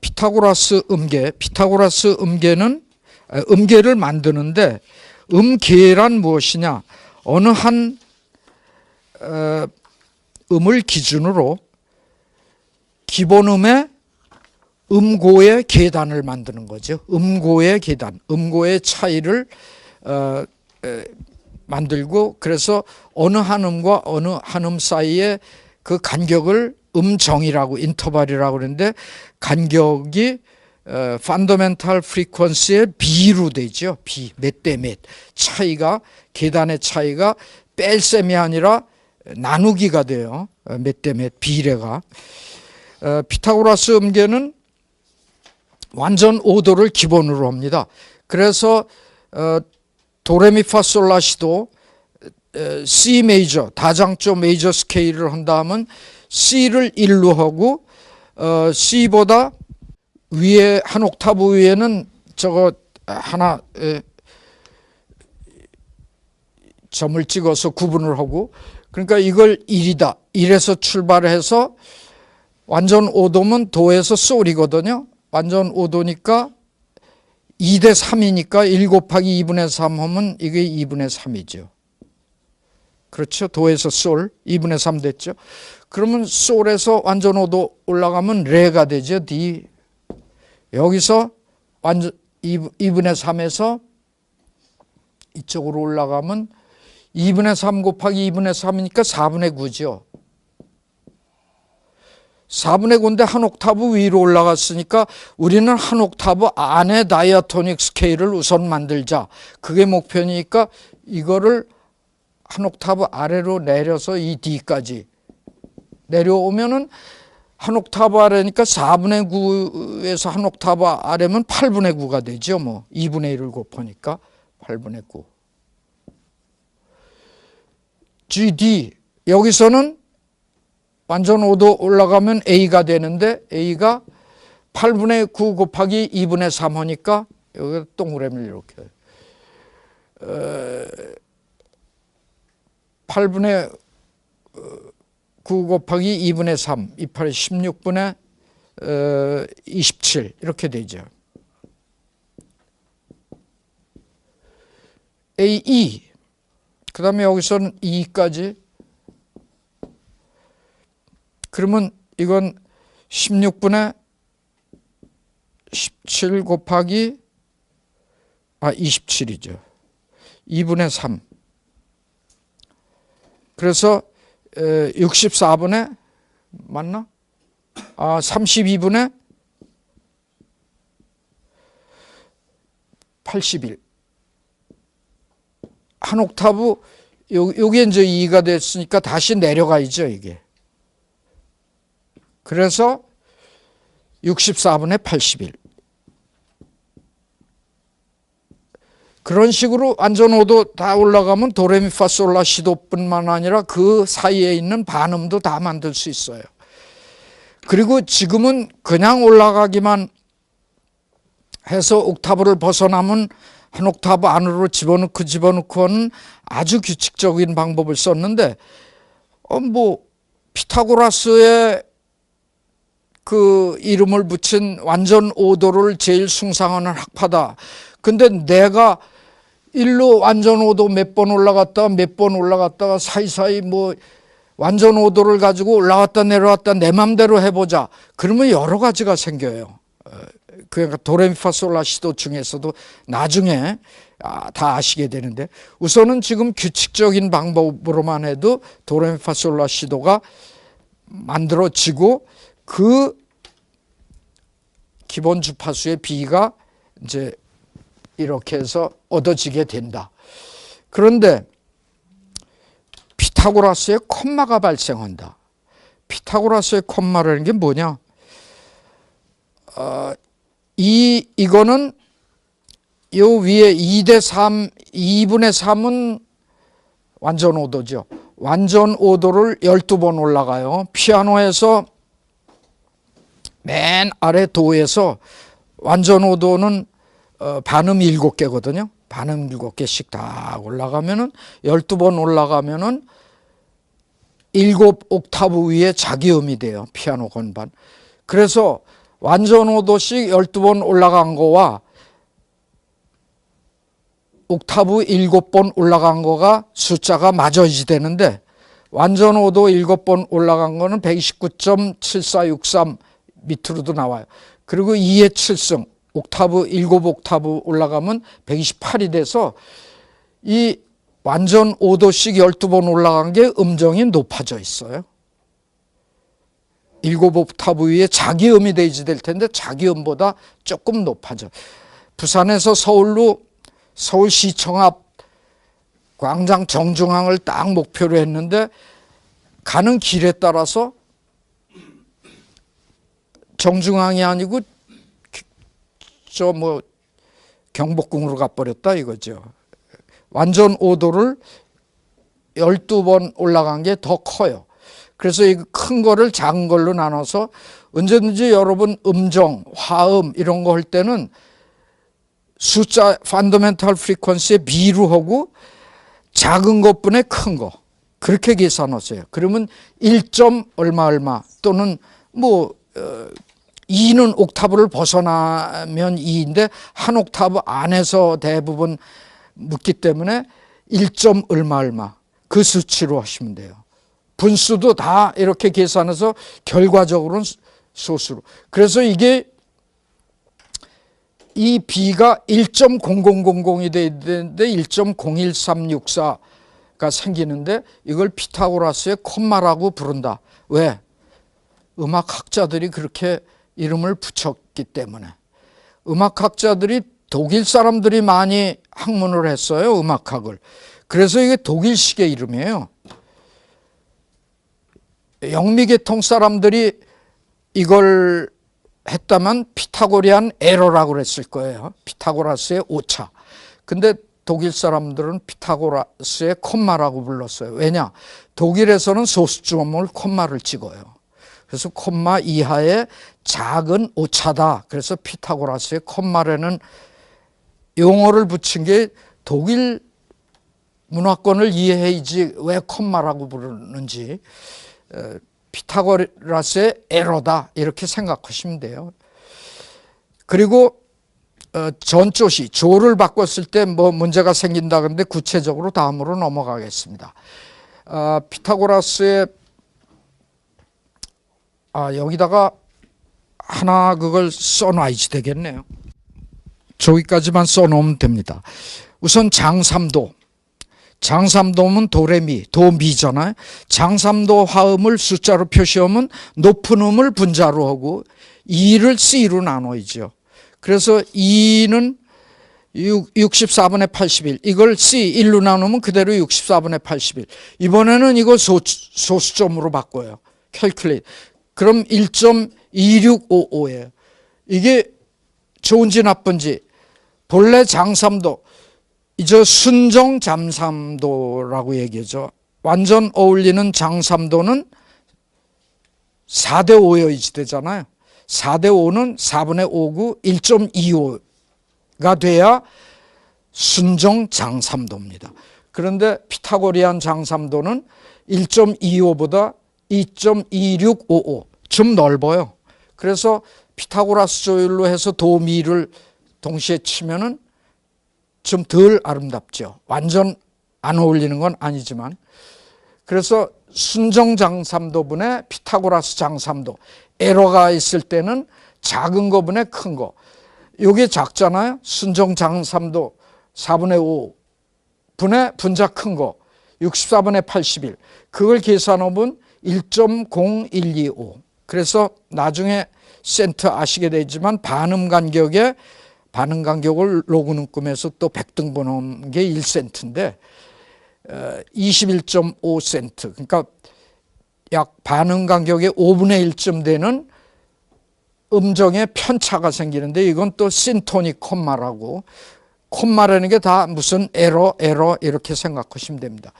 피타고라스 음계는 음계를 만드는데 음계란 무엇이냐? 어느 한 음을 기준으로 기본음의 음고의 계단을 만드는 거죠. 음고의 계단, 음고의 차이를 만들고, 그래서 어느 한 음과 어느 한 음 사이의 그 간격을 음정이라고, 인터벌이라고 그러는데, 간격이 펀더멘탈 프리퀀시의 B로 되죠. B, 몇 대 몇. 차이가, 계단의 차이가 뺄셈이 아니라 나누기가 돼요. 몇 대 몇, 비례가. 피타고라스 음계는 완전 오도를 기본으로 합니다. 그래서 도레미파솔라시도 C 메이저, 다장조 메이저 스케일을 한다면 C를 1로 하고 C보다 위에 한 옥타브 위에는 저거 하나 점을 찍어서 구분을 하고, 그러니까 이걸 1이다. 1에서 출발해서 완전 오도면 도에서 솔이거든요. 완전 오도니까 2대 3이니까 1 곱하기 2분의 3 하면 이게 2분의 3이죠. 그렇죠. 도에서 솔 2분의 3 됐죠. 그러면 솔에서 완전 오도 올라가면 레가 되죠. D. 여기서 완전 2분의 3에서 이쪽으로 올라가면 2분의 3 곱하기 2분의 3이니까 4분의 9죠. 4분의 9인데 한 옥타브 위로 올라갔으니까 우리는 한 옥타브 안에 다이아토닉 스케일을 우선 만들자. 그게 목표니까 이거를 한 옥타브 아래로 내려서 이 D까지 내려오면은 한 옥타브 아래니까 4분의 9에서 한 옥타브 아래면 8분의 9가 되죠. 뭐 2분의 1을 곱하니까 8분의 9. GD 여기서는 완전 5도 올라가면 A가 되는데 A가 8분의 9 곱하기 2분의 3 하니까 여기 동그라미를 이렇게 8분의 9 곱하기 2분의 3 28에 16분의 27 이렇게 되죠. AE 그 다음에 여기서는 2까지 그러면 이건 16분의 17 곱하기 27이죠. 2분의 3. 그래서 64분의 맞나? 32분의 81. 한 옥타브 요게 이제 2가 됐으니까 다시 내려가야죠, 이게. 그래서 64분의 81. 그런 식으로 완전 5도 다 올라가면 도레미파솔라시도뿐만 아니라 그 사이에 있는 반음도 다 만들 수 있어요. 그리고 지금은 그냥 올라가기만 해서 옥타브를 벗어나면 한 옥타브 안으로 집어넣고 하는 아주 규칙적인 방법을 썼는데 피타고라스의 그 이름을 붙인 완전 5도를 제일 숭상하는 학파다. 근데 내가 일로 완전 5도 몇 번 올라갔다가 사이사이 완전 5도를 가지고 올라왔다 내려왔다 내 맘대로 해보자. 그러면 여러 가지가 생겨요. 그러니까 도레미파솔라시도 중에서도 나중에 다 아시게 되는데, 우선은 지금 규칙적인 방법으로만 해도 도레미파솔라시도가 만들어지고 그 기본 주파수의 B가 이제 이렇게 해서 얻어지게 된다. 그런데 피타고라스의 콤마가 발생한다. 피타고라스의 콤마라는 게 뭐냐? 이거는 요 위에 2대 3, 2분의 3은 완전 5도죠. 완전 5도를 12번 올라가요. 피아노에서 맨 아래 도에서 완전 5도는 반음 7개거든요. 반음 7개씩 다 올라가면은 12번 올라가면은 7 옥타브 위에 자기 음이 돼요. 피아노 건반. 그래서 완전 오도씩 12번 올라간 거와 옥타브 7번 올라간 거가 숫자가 맞아야지 되는데, 완전 5도 7번 올라간 거는 129.7463 밑으로도 나와요. 그리고 2의 7승, 옥타브 7 옥타브 올라가면 128이 돼서 이 완전 5도씩 12번 올라간 게 음정이 높아져 있어요. 7 옥타브 위에 자기 음이 대지될 텐데 자기 음보다 조금 높아져. 부산에서 서울로 서울시청 앞 광장 정중앙을 딱 목표로 했는데 가는 길에 따라서 정중앙이 아니고 저 뭐 경복궁으로 가버렸다 이거죠. 완전 5도를 12번 올라간 게 더 커요. 그래서 이 큰 거를 작은 걸로 나눠서 언제든지 여러분 음정, 화음 이런 거 할 때는 숫자 펀더멘탈 프리퀀시에 비례하고 작은 것분에 큰 거 그렇게 계산하세요. 그러면 1점 얼마 또는 뭐 2는 옥타브를 벗어나면 2인데 한 옥타브 안에서 대부분 묻기 때문에 1점 얼마 그 수치로 하시면 돼요. 분수도 다 이렇게 계산해서 결과적으로는 소수로. 그래서 이게 이 B가 1.0000이 돼야 되는데 1.01364가 생기는데 이걸 피타고라스의 콤마라고 부른다. 왜? 음악학자들이 그렇게 이름을 붙였기 때문에. 음악학자들이 독일 사람들이 많이 학문을 했어요. 음악학을. 그래서 이게 독일식의 이름이에요. 영미계통 사람들이 이걸 했다면 피타고리안 에러라고 그랬을 거예요. 피타고라스의 오차. 근데 독일 사람들은 피타고라스의 콤마라고 불렀어요. 왜냐? 독일에서는 소수점을 콤마를 찍어요. 그래서 콤마 이하의 작은 오차다. 그래서 피타고라스의 콤마라는 용어를 붙인 게 독일 문화권을 이해해야지 왜 콤마라고 부르는지. 피타고라스의 에러다 이렇게 생각하시면 돼요. 그리고 전조시 조를 바꿨을 때 뭐 문제가 생긴다 그런데 구체적으로 다음으로 넘어가겠습니다. 피타고라스의 여기다가 하나 그걸 써놔야지 되겠네요. 저기까지만 써놓으면 됩니다. 우선 장삼도. 장삼도면 도레미, 도미잖아요. 장삼도 화음을 숫자로 표시하면 높은 음을 분자로 하고 2를 C로 나눠야죠. 그래서 2는 64분의 81. 이걸 C 1로 나누면 그대로 64분의 81. 이번에는 이거 소수점으로 바꿔요. 캘큘레이트. 그럼 1.2655예요. 이게 좋은지 나쁜지. 본래 장삼도 이제 순정 장삼도라고 얘기하죠. 완전 어울리는 장삼도는 4대 5여야지 되잖아요. 4대 5는 4분의 5고 1.25가 돼야 순정 장삼도입니다. 그런데 피타고리안 장삼도는 1.25보다 2.2655 좀 넓어요. 그래서 피타고라스 조율로 해서 도미를 동시에 치면은 좀 덜 아름답죠. 완전 안 어울리는 건 아니지만. 그래서 순정 장삼도분의 피타고라스 장삼도. 에러가 있을 때는 작은 거분의 큰 거. 이게 작잖아요. 순정 장삼도 4분의 5 분의 분자 큰 거. 64분의 81. 그걸 계산하면 1.0125. 그래서 나중에 센트 아시게 되지만 반음 간격에 반응 간격을 로그넘금에서 또 100등분 한 게 1센트인데 21.5센트 그러니까 약 반응 간격의 5분의 1쯤 되는 음정의 편차가 생기는데 이건 또 신토닉 콤마라고 콤마라는 게 다 무슨 에러 이렇게 생각하시면 됩니다.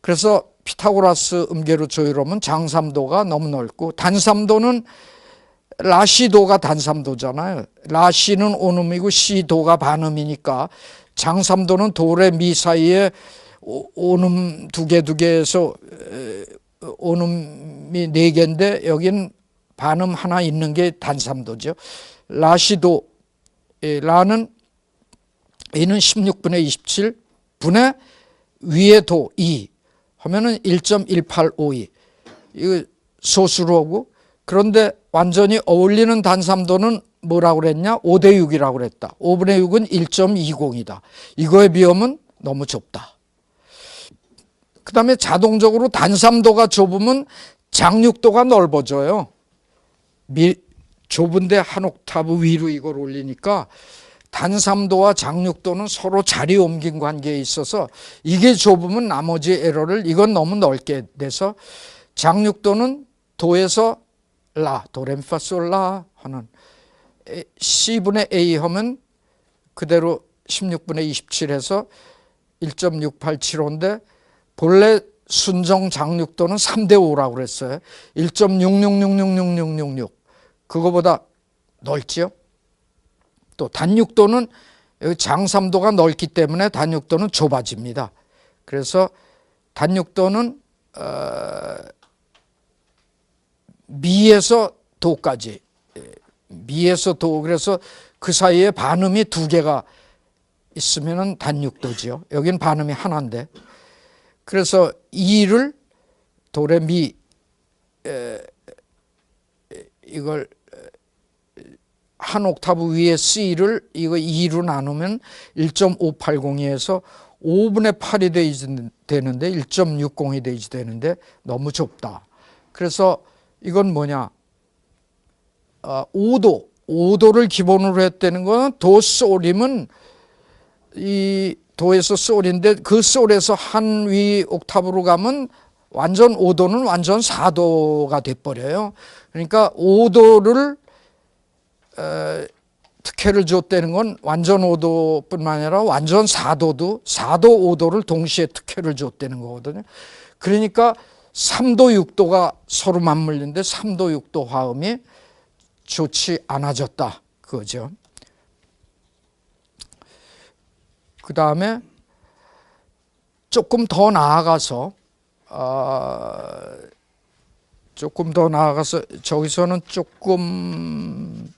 그래서 피타고라스 음계로 조율하면 장삼도가 너무 넓고 단삼도는 라시도가 단삼도잖아요. 라시는 온음이고 시도가 반음이니까 장삼도는 도레 미 사이에 온음 두 개에서 온음이 4개인데 여긴 반음 하나 있는 게 단삼도죠. 라시도, 라는 A는 16분의 27 분의 위에 도 2 하면은 1.1852. 이거 소수로 하고, 그런데 완전히 어울리는 단삼도는 뭐라고 그랬냐? 5대 6이라고 그랬다. 5분의 6은 1.20이다. 이거에 비하면 너무 좁다. 그 다음에 자동적으로 단삼도가 좁으면 장육도가 넓어져요. 좁은데 한 옥타브 위로 이걸 올리니까 단삼도와 장육도는 서로 자리 옮긴 관계에 있어서 이게 좁으면 나머지 에러를 이건 너무 넓게 돼서 장육도는 도에서 라, 도레미파솔라 하는 C분의 A 하면 그대로 16분의 27 해서 1.6875인데 본래 순정 장육도는 3대 5라고 그랬어요. 1.66666666 그거보다 넓지요. 또 단육도는 여기 장삼도가 넓기 때문에 단육도는 좁아집니다. 그래서 단육도는 미에서 도까지, 미에서 도, 그래서 그 사이에 반음이 두 개가 있으면 단육도지요. 여긴 반음이 하나인데, 그래서 이를 도레미 이걸 한 옥타브 위에 C를 이거 2로 나누면 1.580에서 5분의 8이 되는데 1.60이 되는데 너무 좁다. 그래서 이건 뭐냐? 5도를 기본으로 했다는 건 도 솔임은 이 도에서 솔인데 그 솔에서 한 위 옥타브로 가면 완전 5도는 완전 4도가 돼버려요. 그러니까 5도를 특혜를 줬다는 건 완전 5도뿐만 아니라 완전 4도도 4도 5도를 동시에 특혜를 줬다는 거거든요. 그러니까 3도 6도가 서로 맞물리는데 3도 6도 화음이 좋지 않아졌다 그거죠. 그 다음에 조금 더 나아가서 저기서는 조금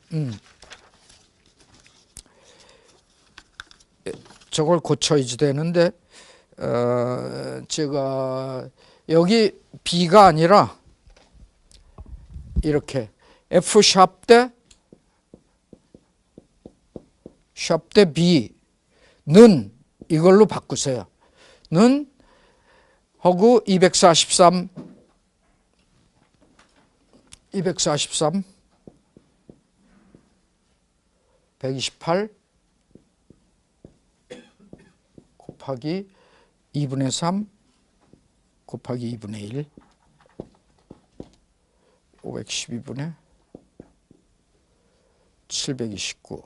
저걸 고쳐야지 되는데 제가 여기 B가 아니라 이렇게 F 샵 대 B는 이걸로 바꾸세요. 는 하고 243 128 곱하기 2분의 3 곱하기 2분의 1 512분의 729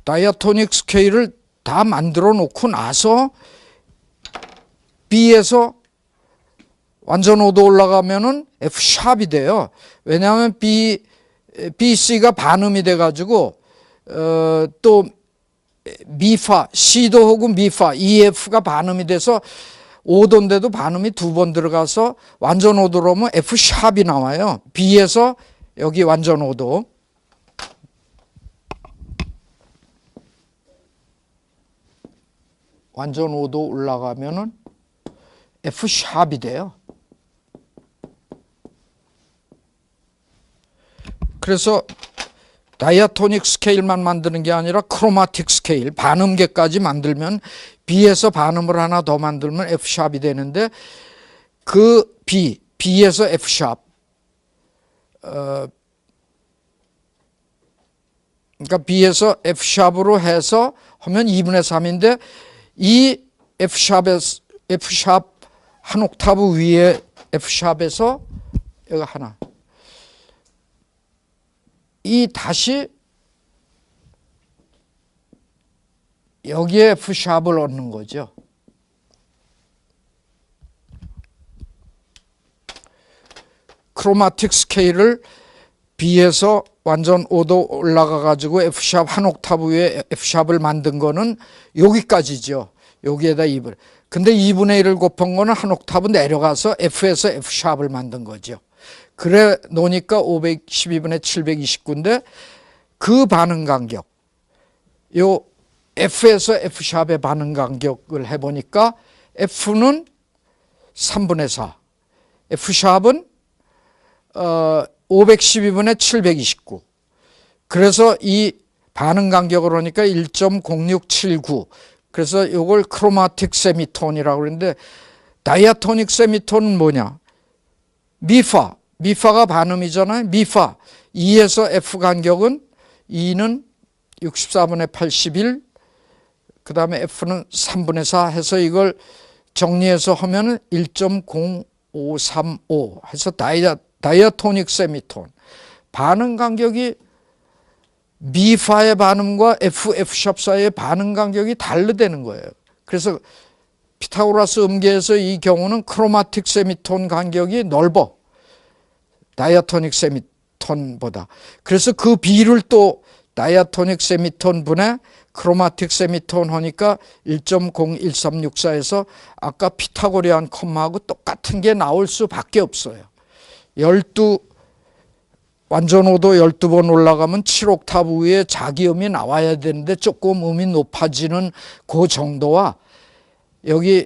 다이아토닉 스케일을 다 만들어 놓고 나서 B에서 완전 5도 올라가면은 F 샵이 돼요. 왜냐하면 BC가 반음이 돼가지고 또 미파, C도 하고 미파, EF가 반음이 돼서 5도인데도 반음이 두 번 들어가서 완전 5도로 오면 F 샵이 나와요. B에서 여기 완전 5도. 완전 5도 올라가면은 F 샵이 돼요. 그래서 다이아토닉 스케일만 만드는 게 아니라 크로마틱 스케일, 반음계까지 만들면 B에서 반음을 하나 더 만들면 F 샵이 되는데 그 B에서 F 샵 그러니까 B에서 F 샵으로 해서 하면 2분의 3인데 이 F 샵 한 옥타브 위에 F 샵에서 여기 하나 이 다시 여기에 F 샵을 얻는 거죠. 크로마틱 스케일을 B에서 완전 5도 올라가 가지고 F 샵 한 옥타브 위에 F 샵을 만든 거는 여기까지죠. 여기에다 입을. 근데 2분의 1을 곱한 거는 한 옥타브 내려가서 F에서 F샵을 만든 거죠. 그래 놓으니까 512분의 729인데 그 반응 간격, 요 F에서 F샵의 반응 간격을 해보니까 F는 3분의 4, F샵은 512분의 729. 그래서 이 반응 간격을 하니까 1.0679. 그래서 이걸 크로마틱 세미톤이라고 그러는데, 다이아토닉 세미톤은 뭐냐? 미파가 반음이잖아요. 미파 2에서 F 간격은 2는 64분의 81, 그 다음에 F는 3분의 4 해서 이걸 정리해서 하면은 1.0535 해서 다이아토닉 세미톤. 반응 간격이 미파의 반음과 F샵 사이의 반응 간격이 다르다는 거예요. 그래서 피타고라스 음계에서 이 경우는 크로마틱 세미톤 간격이 넓어, 다이아토닉 세미톤보다. 그래서 그 비를 또 다이아토닉 세미톤 분의 크로마틱 세미톤 하니까 1.01364에서 아까 피타고리안 컴마하고 똑같은 게 나올 수밖에 없어요. 완전 오도 12번 올라가면 7옥타브 위에 자기음이 나와야 되는데 조금 음이 높아지는 그 정도와 여기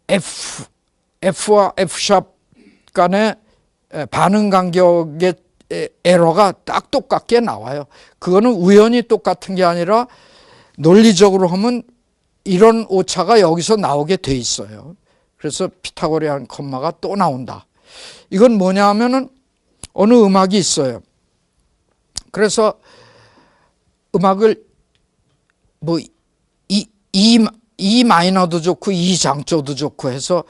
F와 F샵 간의 반응 간격의 에러가 딱 똑같게 나와요. 그거는 우연히 똑같은 게 아니라 논리적으로 하면 이런 오차가 여기서 나오게 돼 있어요. 그래서 피타고리안 컴마가 또 나온다. 이건 뭐냐 하면은 어느 음악이 있어요. 그래서 음악을 뭐 E 마이너도 좋고 E 장조도 좋고 해서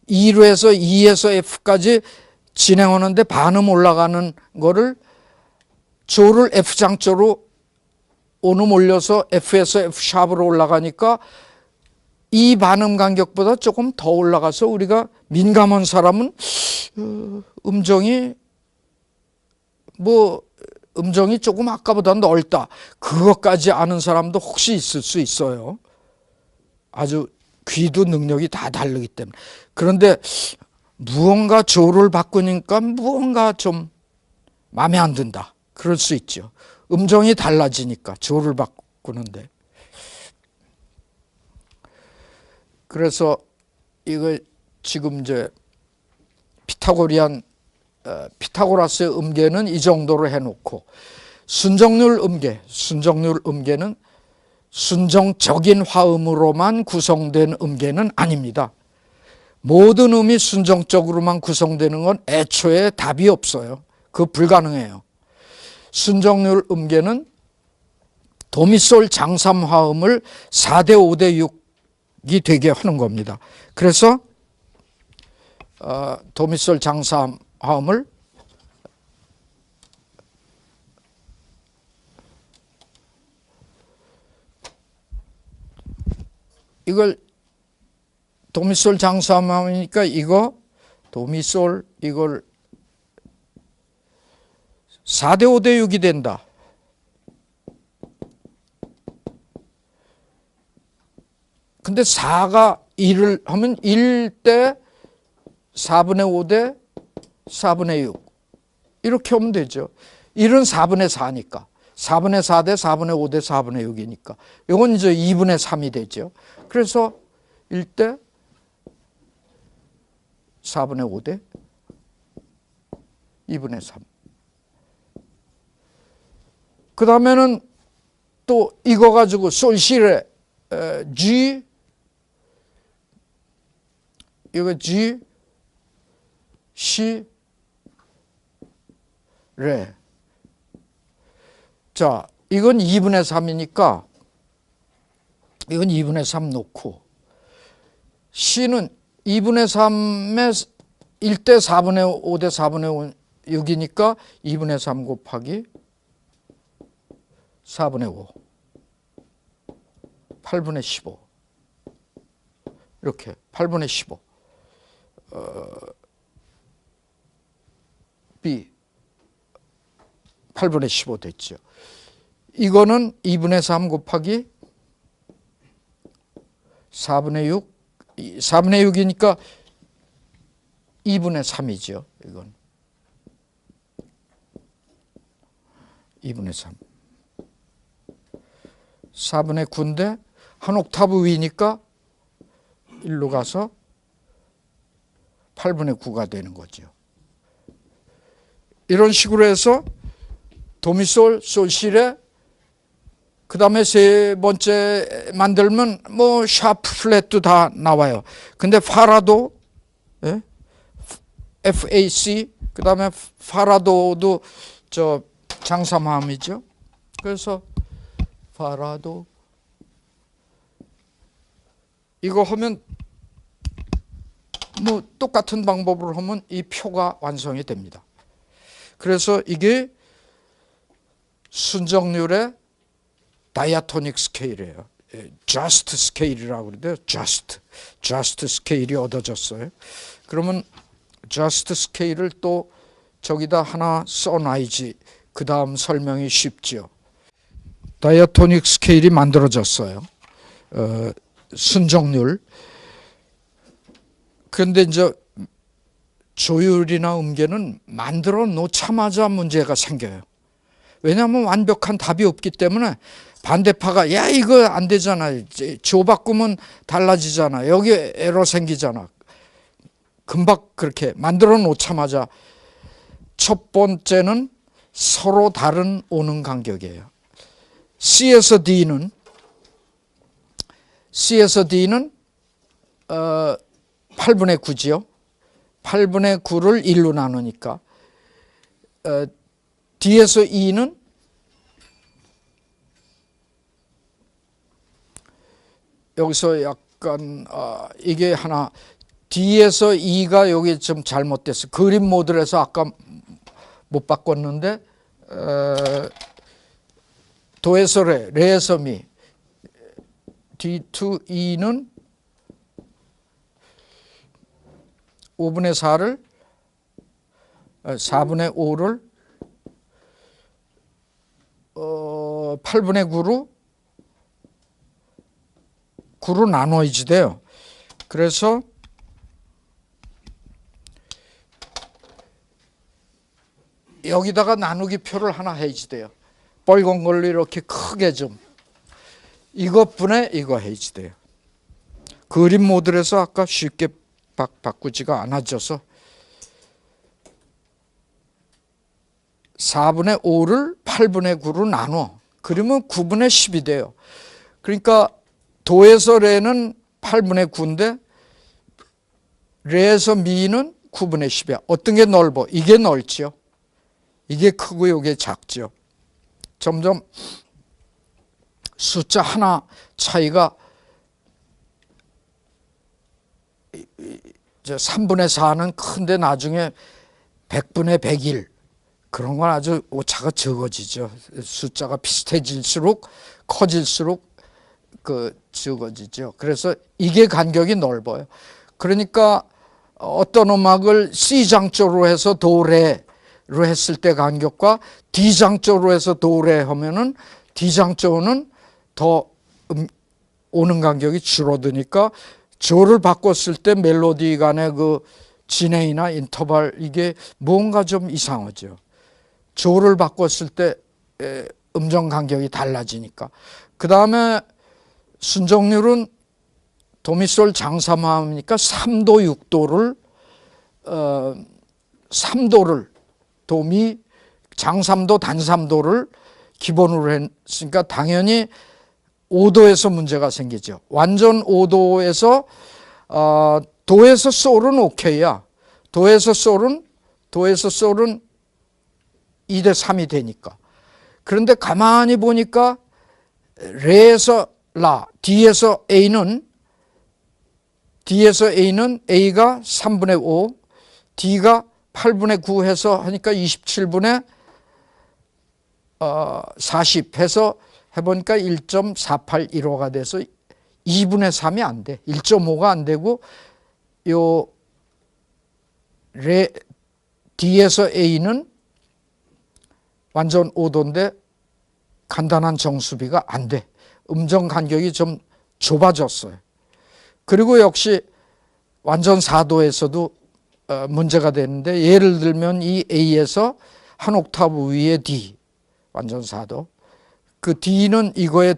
E로 해서 E에서 F까지 진행하는데 반음 올라가는 거를 조를 F 장조로 온음 올려서 F에서 F샵으로 올라가니까 이 반음 간격보다 조금 더 올라가서 우리가 민감한 사람은 음정이 조금 아까보다 넓다, 그것까지 아는 사람도 혹시 있을 수 있어요. 아주 귀도 능력이 다 다르기 때문에. 그런데 무언가 조를 바꾸니까 무언가 좀 마음에 안 든다, 그럴 수 있죠. 음정이 달라지니까 조를 바꾸는데. 그래서 이거 지금 이제 피타고라스의 음계는 이 정도로 해놓고, 순정률 음계는 순정적인 화음으로만 구성된 음계는 아닙니다. 모든 음이 순정적으로만 구성되는 건 애초에 답이 없어요. 그거 불가능해요. 순정률 음계는 도미솔 장삼 화음을 4대 5대 6이 되게 하는 겁니다. 그래서 도미솔 장삼 화음을 이걸 도미솔 장삼 화음이니까 이거 도미솔 이걸 4대 5대 6이 된다. 근데 4가 1을 하면 1대 4분의 5대 4분의 6 이렇게 하면 되죠. 1은 4분의 4니까 4분의 4대 4분의 5대 4분의 6이니까 이건 이제 2분의 3이 되죠. 그래서 1대 4분의 5대 2분의 3. 그 다음에는 또 이거 가지고 솔시레 G, 이거 G, C, 레. 자, 이건 2분의 3이니까 이건 2분의 3 놓고, C는 2분의 3에 1대 4분의 5대 4분의 6이니까 2분의 3 곱하기 4분의 5, 8분의 15 이렇게 8분의 15 B 8분의 15 됐죠. 이거는 2분의 3 곱하기 4분의 6 4분의 6이니까 2분의 3이죠. 이건 2분의 3. 4분의 9인데 한 옥타브 위니까 1로 가서 8분의 9가 되는 거죠. 이런 식으로 해서 도미솔, 솔시레, 그 다음에 세 번째 만들면 뭐 샤프 플랫도 다 나와요. 근데 파라도, 예? FAC, 그 다음에 파라도도 저 장삼함이죠. 그래서 파라도 이거 하면 뭐 똑같은 방법으로 하면 이 표가 완성이 됩니다. 그래서 이게 순정률의 다이아토닉 스케일이에요. just 스케일이라고 그러는데요. just 스케일이 얻어졌어요. 그러면 just 스케일을 또 저기다 하나 써놔야지 그 다음 설명이 쉽죠. 다이아토닉 스케일이 만들어졌어요. 순정률. 그런데 이제 조율이나 음계는 만들어 놓자마자 문제가 생겨요. 왜냐하면 완벽한 답이 없기 때문에 반대파가 야 이거 안 되잖아. 조 바꾸면 달라지잖아. 여기 에러 생기잖아. 금방 그렇게 만들어 놓자마자 첫 번째는 서로 다른 오는 간격이에요. C에서 D는 8분의 9지요. 8분의 9를 1로 나누니까 D에서 E는 여기서 약간 이게 하나 D에서 E가 여기 좀 잘못됐어요. 그림 모델에서 아까 못 바꿨는데 도에서 레, 레에서 미 D to E는 5분의 4를 4분의 5를 8분의 9로 나눠야지 돼요. 그래서 여기다가 나누기 표를 하나 해야지 돼요. 빨간 걸로 이렇게 크게 좀 이것분에 이거 해야지 돼요. 그림 모델에서 아까 쉽게 바꾸지가 않아져서 4분의 5를 8분의 9로 나눠. 그러면 9분의 10이 돼요. 그러니까 도에서 레는 8분의 9인데 레에서 미는 9분의 10이야. 어떤 게 넓어? 이게 넓죠. 이게 크고 이게 작죠. 점점 숫자 하나 차이가 3분의 4는 큰데 나중에 100분의 101 그런 건 아주 오차가 적어지죠. 숫자가 비슷해질수록 커질수록 적어지죠. 그래서 이게 간격이 넓어요. 그러니까 어떤 음악을 C장조로 해서 도레로 했을 때 간격과 D장조로 해서 도레 하면은 D장조는 더 오는 간격이 줄어드니까 조를 바꿨을 때 멜로디 간의 그 진행이나 인터벌 이게 뭔가 좀 이상하죠. 조를 바꿨을 때 음정 간격이 달라지니까. 그 다음에 순정률은 도미솔 장삼함이니까 3도 6도를 3도를 도미 장삼도 단삼도를 기본으로 했으니까 당연히 5도에서 문제가 생기죠. 완전 5도에서 도에서 솔은 오케이야. 도에서 솔은 2대 3이 되니까. 그런데 가만히 보니까 레에서 라, D에서 A는 A가 3분의 5, D가 8분의 9 해서 하니까 27분의 40 해서 해보니까 1.4815가 돼서 2분의 3이 안 돼. 1.5가 안 되고 요 D에서 A는 완전 5도인데 간단한 정수비가 안 돼. 음정 간격이 좀 좁아졌어요. 그리고 역시 완전 4도에서도 문제가 되는데, 예를 들면 이 A에서 한 옥타브 위에 D, 완전 4도. 그 D는 이거에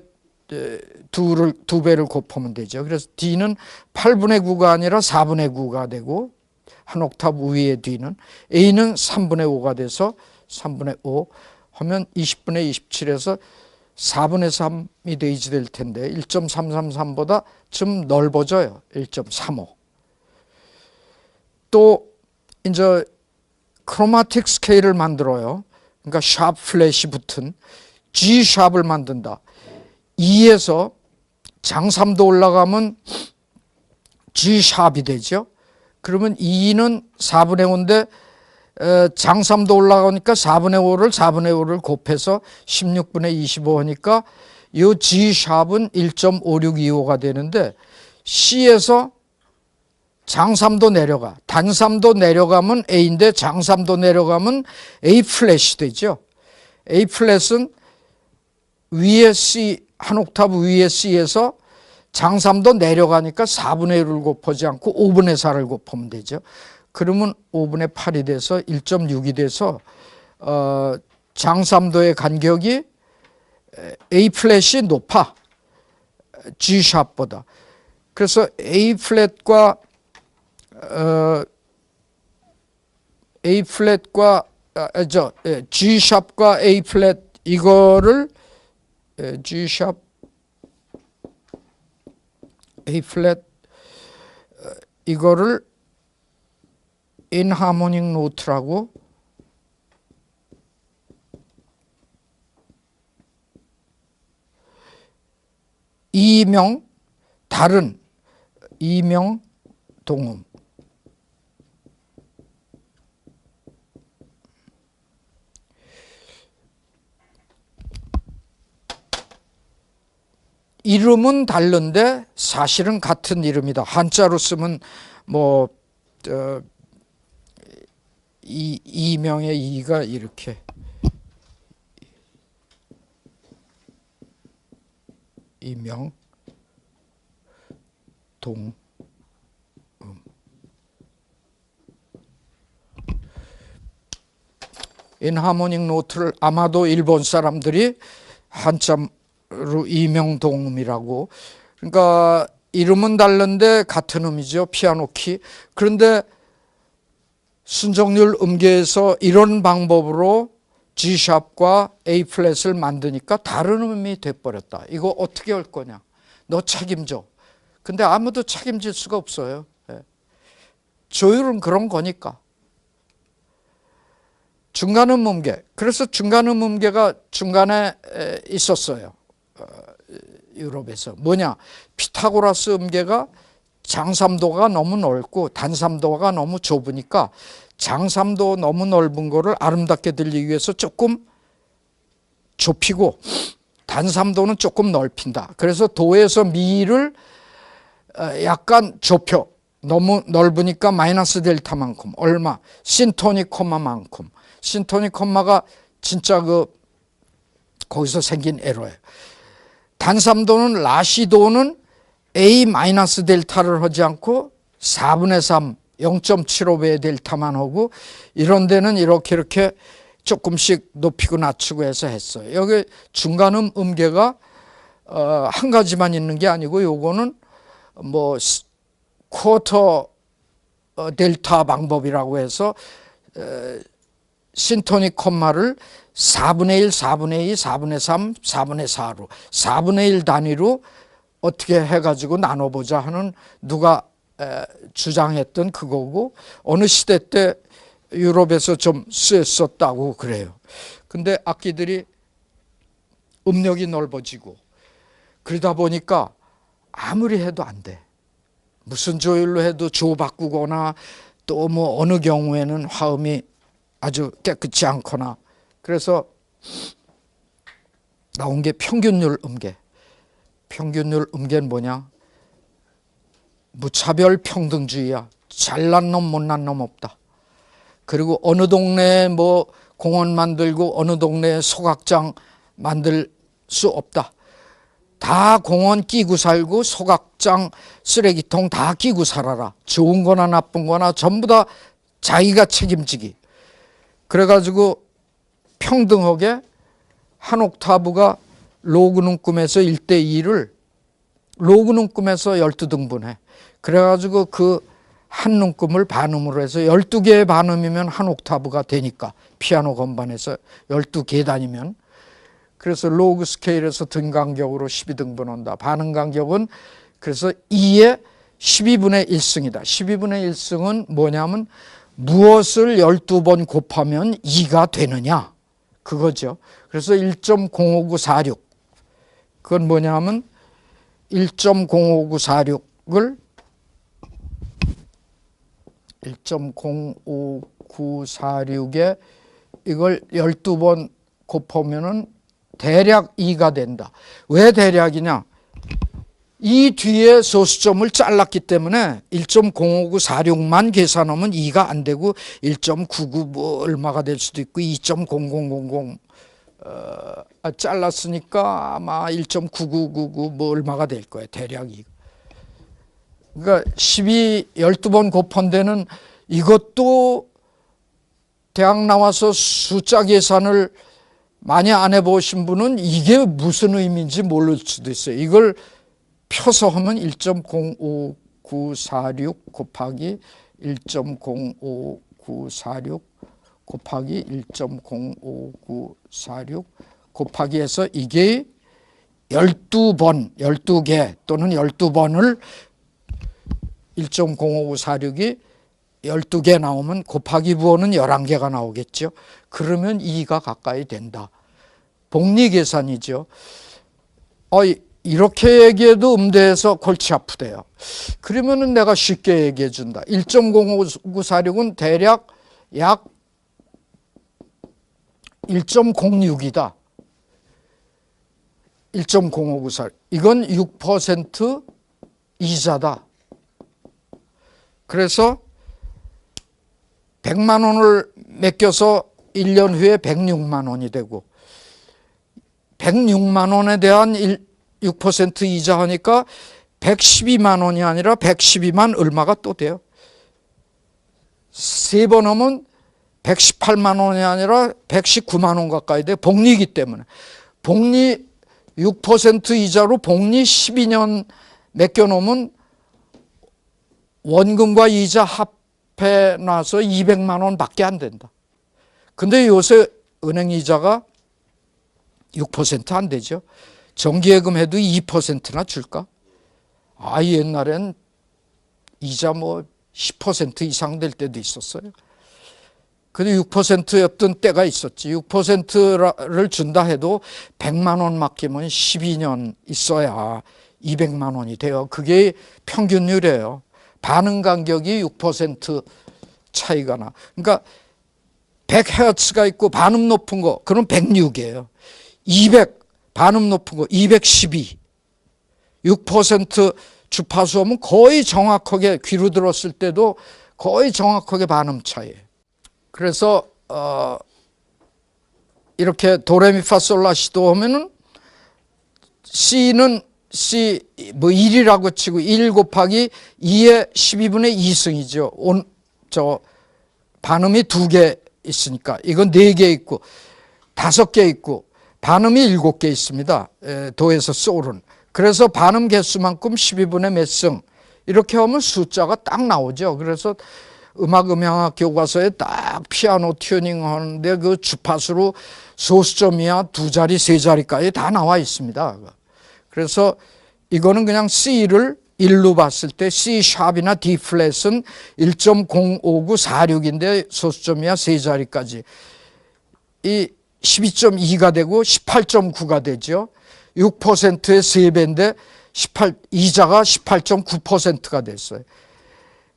두 배를 곱하면 되죠. 그래서 D는 8분의 9가 아니라 4분의 9가 되고, 한 옥타브 위에 D는, A는 3분의 5가 돼서 3분의 5 하면 20분의 27에서 4분의 3이 되지 될 텐데 1.333보다 좀 넓어져요. 1.35. 또 이제 크로마틱 스케일을 만들어요. 그러니까 샵 플랫이 붙은 G 샵을 만든다. 2에서 장3도 올라가면 G 샵이 되죠. 그러면 2는 4분의 5인데 장3도 올라가니까 4분의 5를 곱해서 16분의 25 하니까 이 G 샵은 1.5625가 되는데, C에서 장3도 내려가, 단3도 내려가면 A인데 장3도 내려가면 A 플랫이 되죠. A 플랫은 위에 C, 한 옥타브 위에 C에서 장3도 내려가니까 4분의 1을 곱하지 않고 5분의 4를 곱하면 되죠. 그러면 5분의 8이 돼서 1.6이 돼서 장3도의 간격이 A 플랫이 높아, G 샵보다. 그래서 A 플랫과 G 샵과 A 플랫 이거를 G 샵 A 플랫 이거를 인하모닉 노트라고 다른 이명 동음. 이름은 다른데 사실은 같은 이름이다. 한자로 쓰면 뭐 이명의 이가 이렇게 이명 동음. 인하모닉 노트를 아마도 일본 사람들이 한자로 이명동음이라고. 그러니까 이름은 다른데 같은 음이죠. 피아노 키. 그런데 순정률 음계에서 이런 방법으로 G샵과 A 플랫을 만드니까 다른 음이 돼버렸다. 이거 어떻게 할 거냐? 너 책임져. 근데 아무도 책임질 수가 없어요. 조율은 그런 거니까. 중간음 음계. 그래서 중간음 음계가 중간에 있었어요. 유럽에서. 뭐냐? 피타고라스 음계가 장3도가 너무 넓고 단3도가 너무 좁으니까 장3도 너무 넓은 거를 아름답게 들리기 위해서 조금 좁히고 단3도는 조금 넓힌다. 그래서 도에서 미를 약간 좁혀. 너무 넓으니까 마이너스 델타만큼. 얼마? 신토닉 콤마만큼. 신토닉 콤마가 진짜 거기서 생긴 에러예요. 단3도는 라시도는 A 마이너스 델타를 하지 않고 4분의 3, 0.75배의 델타만 하고, 이런 데는 이렇게 조금씩 높이고 낮추고 해서 했어요. 여기 중간음 음계가 한 가지만 있는 게 아니고, 요거는 뭐 쿼터 델타 방법이라고 해서 신토닉 콤마를 4분의 1, 4분의 2, 4분의 3, 4분의 4로 4분의 1 단위로 어떻게 해가지고 나눠보자 하는 누가 주장했던 그거고, 어느 시대 때 유럽에서 좀 쓰였었다고 그래요. 근데 악기들이 음력이 넓어지고 그러다 보니까 아무리 해도 안 돼. 무슨 조율로 해도 조 바꾸거나 또 뭐 어느 경우에는 화음이 아주 깨끗지 않거나, 그래서 나온 게 평균율 음계. 평균율 음계는 뭐냐? 무차별 평등주의야. 잘난 놈 못난 놈 없다. 그리고 어느 동네에 뭐 공원 만들고 어느 동네에 소각장 만들 수 없다. 다 공원 끼고 살고 소각장 쓰레기통 다 끼고 살아라. 좋은 거나 나쁜 거나 전부 다 자기가 책임지기. 그래가지고 평등하게 한 옥타브가 로그 눈금에서 1대2를 로그 눈금에서 12등분해. 그래가지고 그 한 눈금을 반음으로 해서 12개의 반음이면 한 옥타브가 되니까 피아노 건반에서 12계단이면 그래서 로그 스케일에서 등 간격으로 12등분 한다. 반음 간격은 그래서 2의 12분의 1승이다. 12분의 1승은 뭐냐면 무엇을 12번 곱하면 2가 되느냐 그거죠. 그래서 1.05946 그건 뭐냐면 1.05946을 1.05946에 이걸 12번 곱하면은 대략 2가 된다. 왜 대략이냐? 이 뒤에 소수점을 잘랐기 때문에 1.05946만 계산하면 2가 안 되고 1.99 뭐 얼마가 될 수도 있고 2.0000 잘랐으니까 아마 1.9999 뭐 얼마가 될 거예요. 대략 2. 그러니까 12번 곱한 데는 이것도 대학 나와서 숫자 계산을 많이 안 해보신 분은 이게 무슨 의미인지 모를 수도 있어요. 이걸 펴서 하면 1.05946 곱하기 1.05946 곱하기 1.05946 곱하기 해서 이게 12번, 12개 또는 12번을 1.05946이 12개 나오면 곱하기 부호는 11개가 나오겠죠. 그러면 2가 가까이 된다. 복리 계산이죠. 이렇게 얘기해도 음대에서 골치 아프대요. 그러면은 내가 쉽게 얘기해 준다. 1.05946은 대략 약 1.06이다. 1.0594. 이건 6% 이자다. 그래서 100만 원을 맡겨서 1년 후에 106만 원이 되고 106만 원에 대한 6% 이자 하니까 112만 원이 아니라 112만 얼마가 또 돼요. 세 번 하면 118만 원이 아니라 119만 원 가까이 돼. 복리이기 때문에. 복리 6% 이자로 복리 12년 맡겨놓으면 원금과 이자 합해 놔서 200만 원밖에 안 된다. 근데 요새 은행 이자가 6% 안 되죠. 정기예금 해도 2%나 줄까? 옛날엔 이자 뭐 10% 이상 될 때도 있었어요. 근데 6%였던 때가 있었지. 6%를 준다 해도 100만 원 맡기면 12년 있어야 200만 원이 돼요. 그게 평균율이에요. 반응 간격이 6% 차이가 나. 그러니까 100Hz가 있고 반음 높은 거, 그럼 106이에요. 200, 반음 높은 거, 212. 6% 주파수 하면 거의 정확하게 귀로 들었을 때도 거의 정확하게 반음 차이예요. 그래서 이렇게 도레미파솔라시도 하면은 C는 C 뭐 1이라고 치고 1 곱하기 2의 12분의 2승이죠. 반음이 2개 있으니까 이건 4개 있고 5개 있고 반음이 7개 있습니다. 도에서 솔은. 그래서 반음 개수만큼 12분의 몇 승 이렇게 하면 숫자가 딱 나오죠. 그래서 음악음향학 교과서에 딱 피아노 튜닝 하는데 그 주파수로 소수점이야 2자리, 3자리까지 다 나와 있습니다. 그래서 이거는 그냥 C를 1로 봤을 때 C 샵이나 D 플랫은 1.05946인데 소수점이야 3자리까지. 이 12.2가 되고 18.9가 되죠. 6%의 3배인데 이자가 18.9%가 됐어요.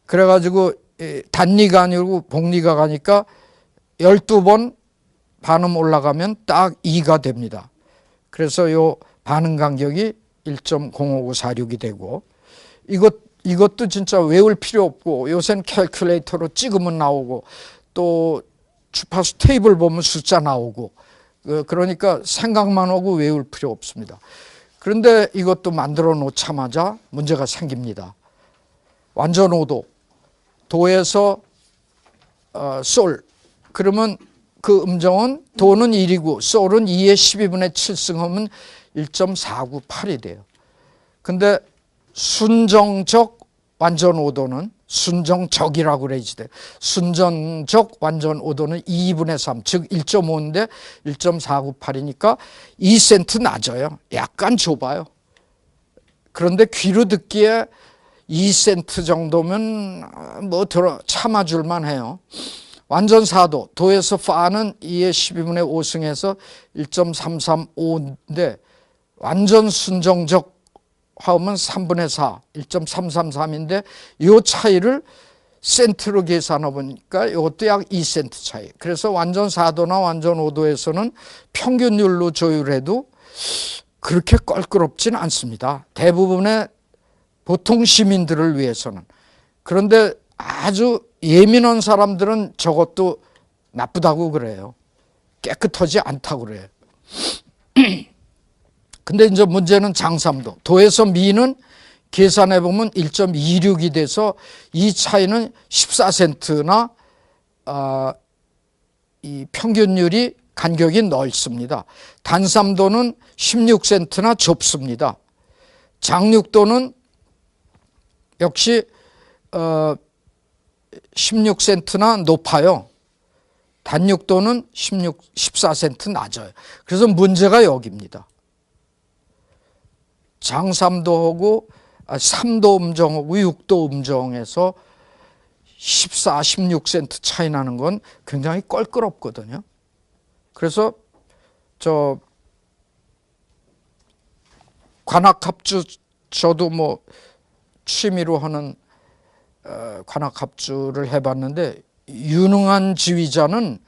그래가지고 단리가 아니고 복리가 가니까 12번 반음 올라가면 딱 2가 됩니다. 그래서 요 반응 간격이 1.05946이 되고 이것도 진짜 외울 필요 없고 요새는 캘큘레이터로 찍으면 나오고 또 주파수 테이블 보면 숫자 나오고 그러니까 생각만 하고 외울 필요 없습니다. 그런데 이것도 만들어 놓자마자 문제가 생깁니다. 완전 5도, 도에서 솔, 그러면 그 음정은 도는 1이고 솔은 2의 12분의 7승하면 1.498이 돼요. 근데 순정적 완전 5도는 순정적이라고 그래야지 돼. 순정적 완전 5도는 2분의 3, 즉 1.5인데 1.498이니까 2센트 낮아요. 약간 좁아요. 그런데 귀로 듣기에 2센트 정도면 뭐 참아줄 만해요. 완전 4도, 도에서 파는 2의 12분의 5승에서 1.335인데 완전 순정적 화음은 3분의 4, 1.333인데 이 차이를 센트로 계산해 보니까 이것도 약 2센트 차이. 그래서 완전 4도나 완전 5도에서는 평균율로 조율해도 그렇게 껄끄럽진 않습니다. 대부분의 보통 시민들을 위해서는. 그런데 아주 예민한 사람들은 저것도 나쁘다고 그래요. 깨끗하지 않다고 그래요. 근데 이제 문제는 장삼도. 도에서 미는 계산해 보면 1.26이 돼서 이 차이는 14센트나 이 평균율이 간격이 넓습니다. 단삼도는 16센트나 좁습니다. 장육도는 역시 16센트나 높아요. 단육도는 14센트 낮아요. 그래서 문제가 여기입니다. 장삼도하고 3도 음정하고 6도 음정에서 14, 16센트 차이 나는 건 굉장히 껄끄럽거든요. 그래서 저 관악합주 저도 뭐 취미로 하는 관악합주를 해봤는데 유능한 지휘자는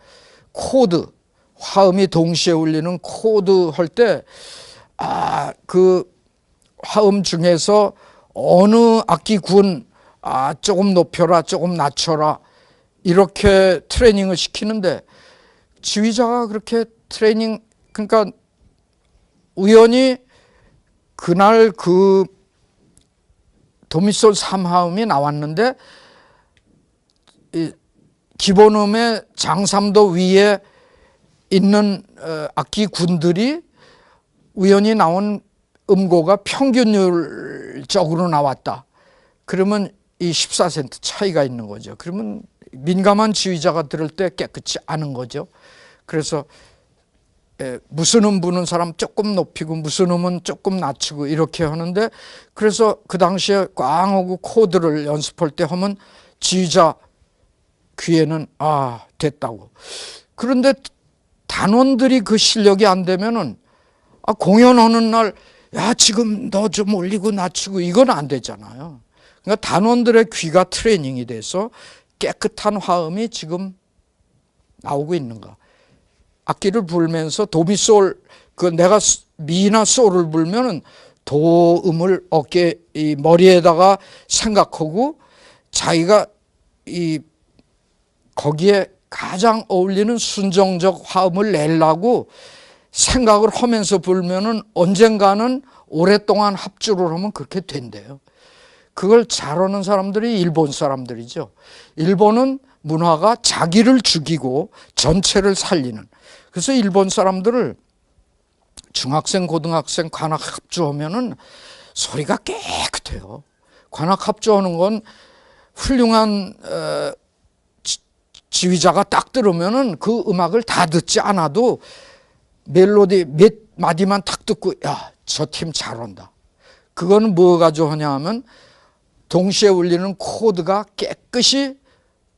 코드, 화음이 동시에 울리는 코드 할 때 그 화음 중에서 어느 악기군 조금 높여라 조금 낮춰라 이렇게 트레이닝을 시키는데 지휘자가 그렇게 트레이닝 그러니까 우연히 그날 그 도미솔 3화음이 나왔는데 기본음의 장삼도 위에 있는 악기군들이 우연히 나온 음고가 평균율적으로 나왔다. 그러면 이 14센트 차이가 있는 거죠. 그러면 민감한 지휘자가 들을 때 깨끗이 아는 거죠. 그래서 무슨 음 부는 사람 조금 높이고 무슨 음은 조금 낮추고 이렇게 하는데 그래서 그 당시에 꽝하고 코드를 연습할 때 하면 지휘자 귀에는 됐다고. 그런데 단원들이 그 실력이 안 되면은 공연하는 날 야 지금 너 좀 올리고 낮추고 이건 안 되잖아요. 그러니까 단원들의 귀가 트레이닝이 돼서 깨끗한 화음이 지금 나오고 있는가. 악기를 불면서 도미솔 그 내가 미나 솔을 불면은 도음을 어깨 이 머리에다가 생각하고 자기가 이 거기에 가장 어울리는 순정적 화음을 내려고 생각을 하면서 불면은 언젠가는 오랫동안 합주를 하면 그렇게 된대요. 그걸 잘하는 사람들이 일본 사람들이죠. 일본은 문화가 자기를 죽이고 전체를 살리는. 그래서 일본 사람들을 중학생, 고등학생 관악 합주하면은 소리가 깨끗해요. 관악 합주하는 건 훌륭한 지휘자가 딱 들으면은 그 음악을 다 듣지 않아도 멜로디 몇 마디만 탁 듣고 야, 저 팀 잘한다. 그거는 뭐 가지고 하냐 하면 동시에 울리는 코드가 깨끗이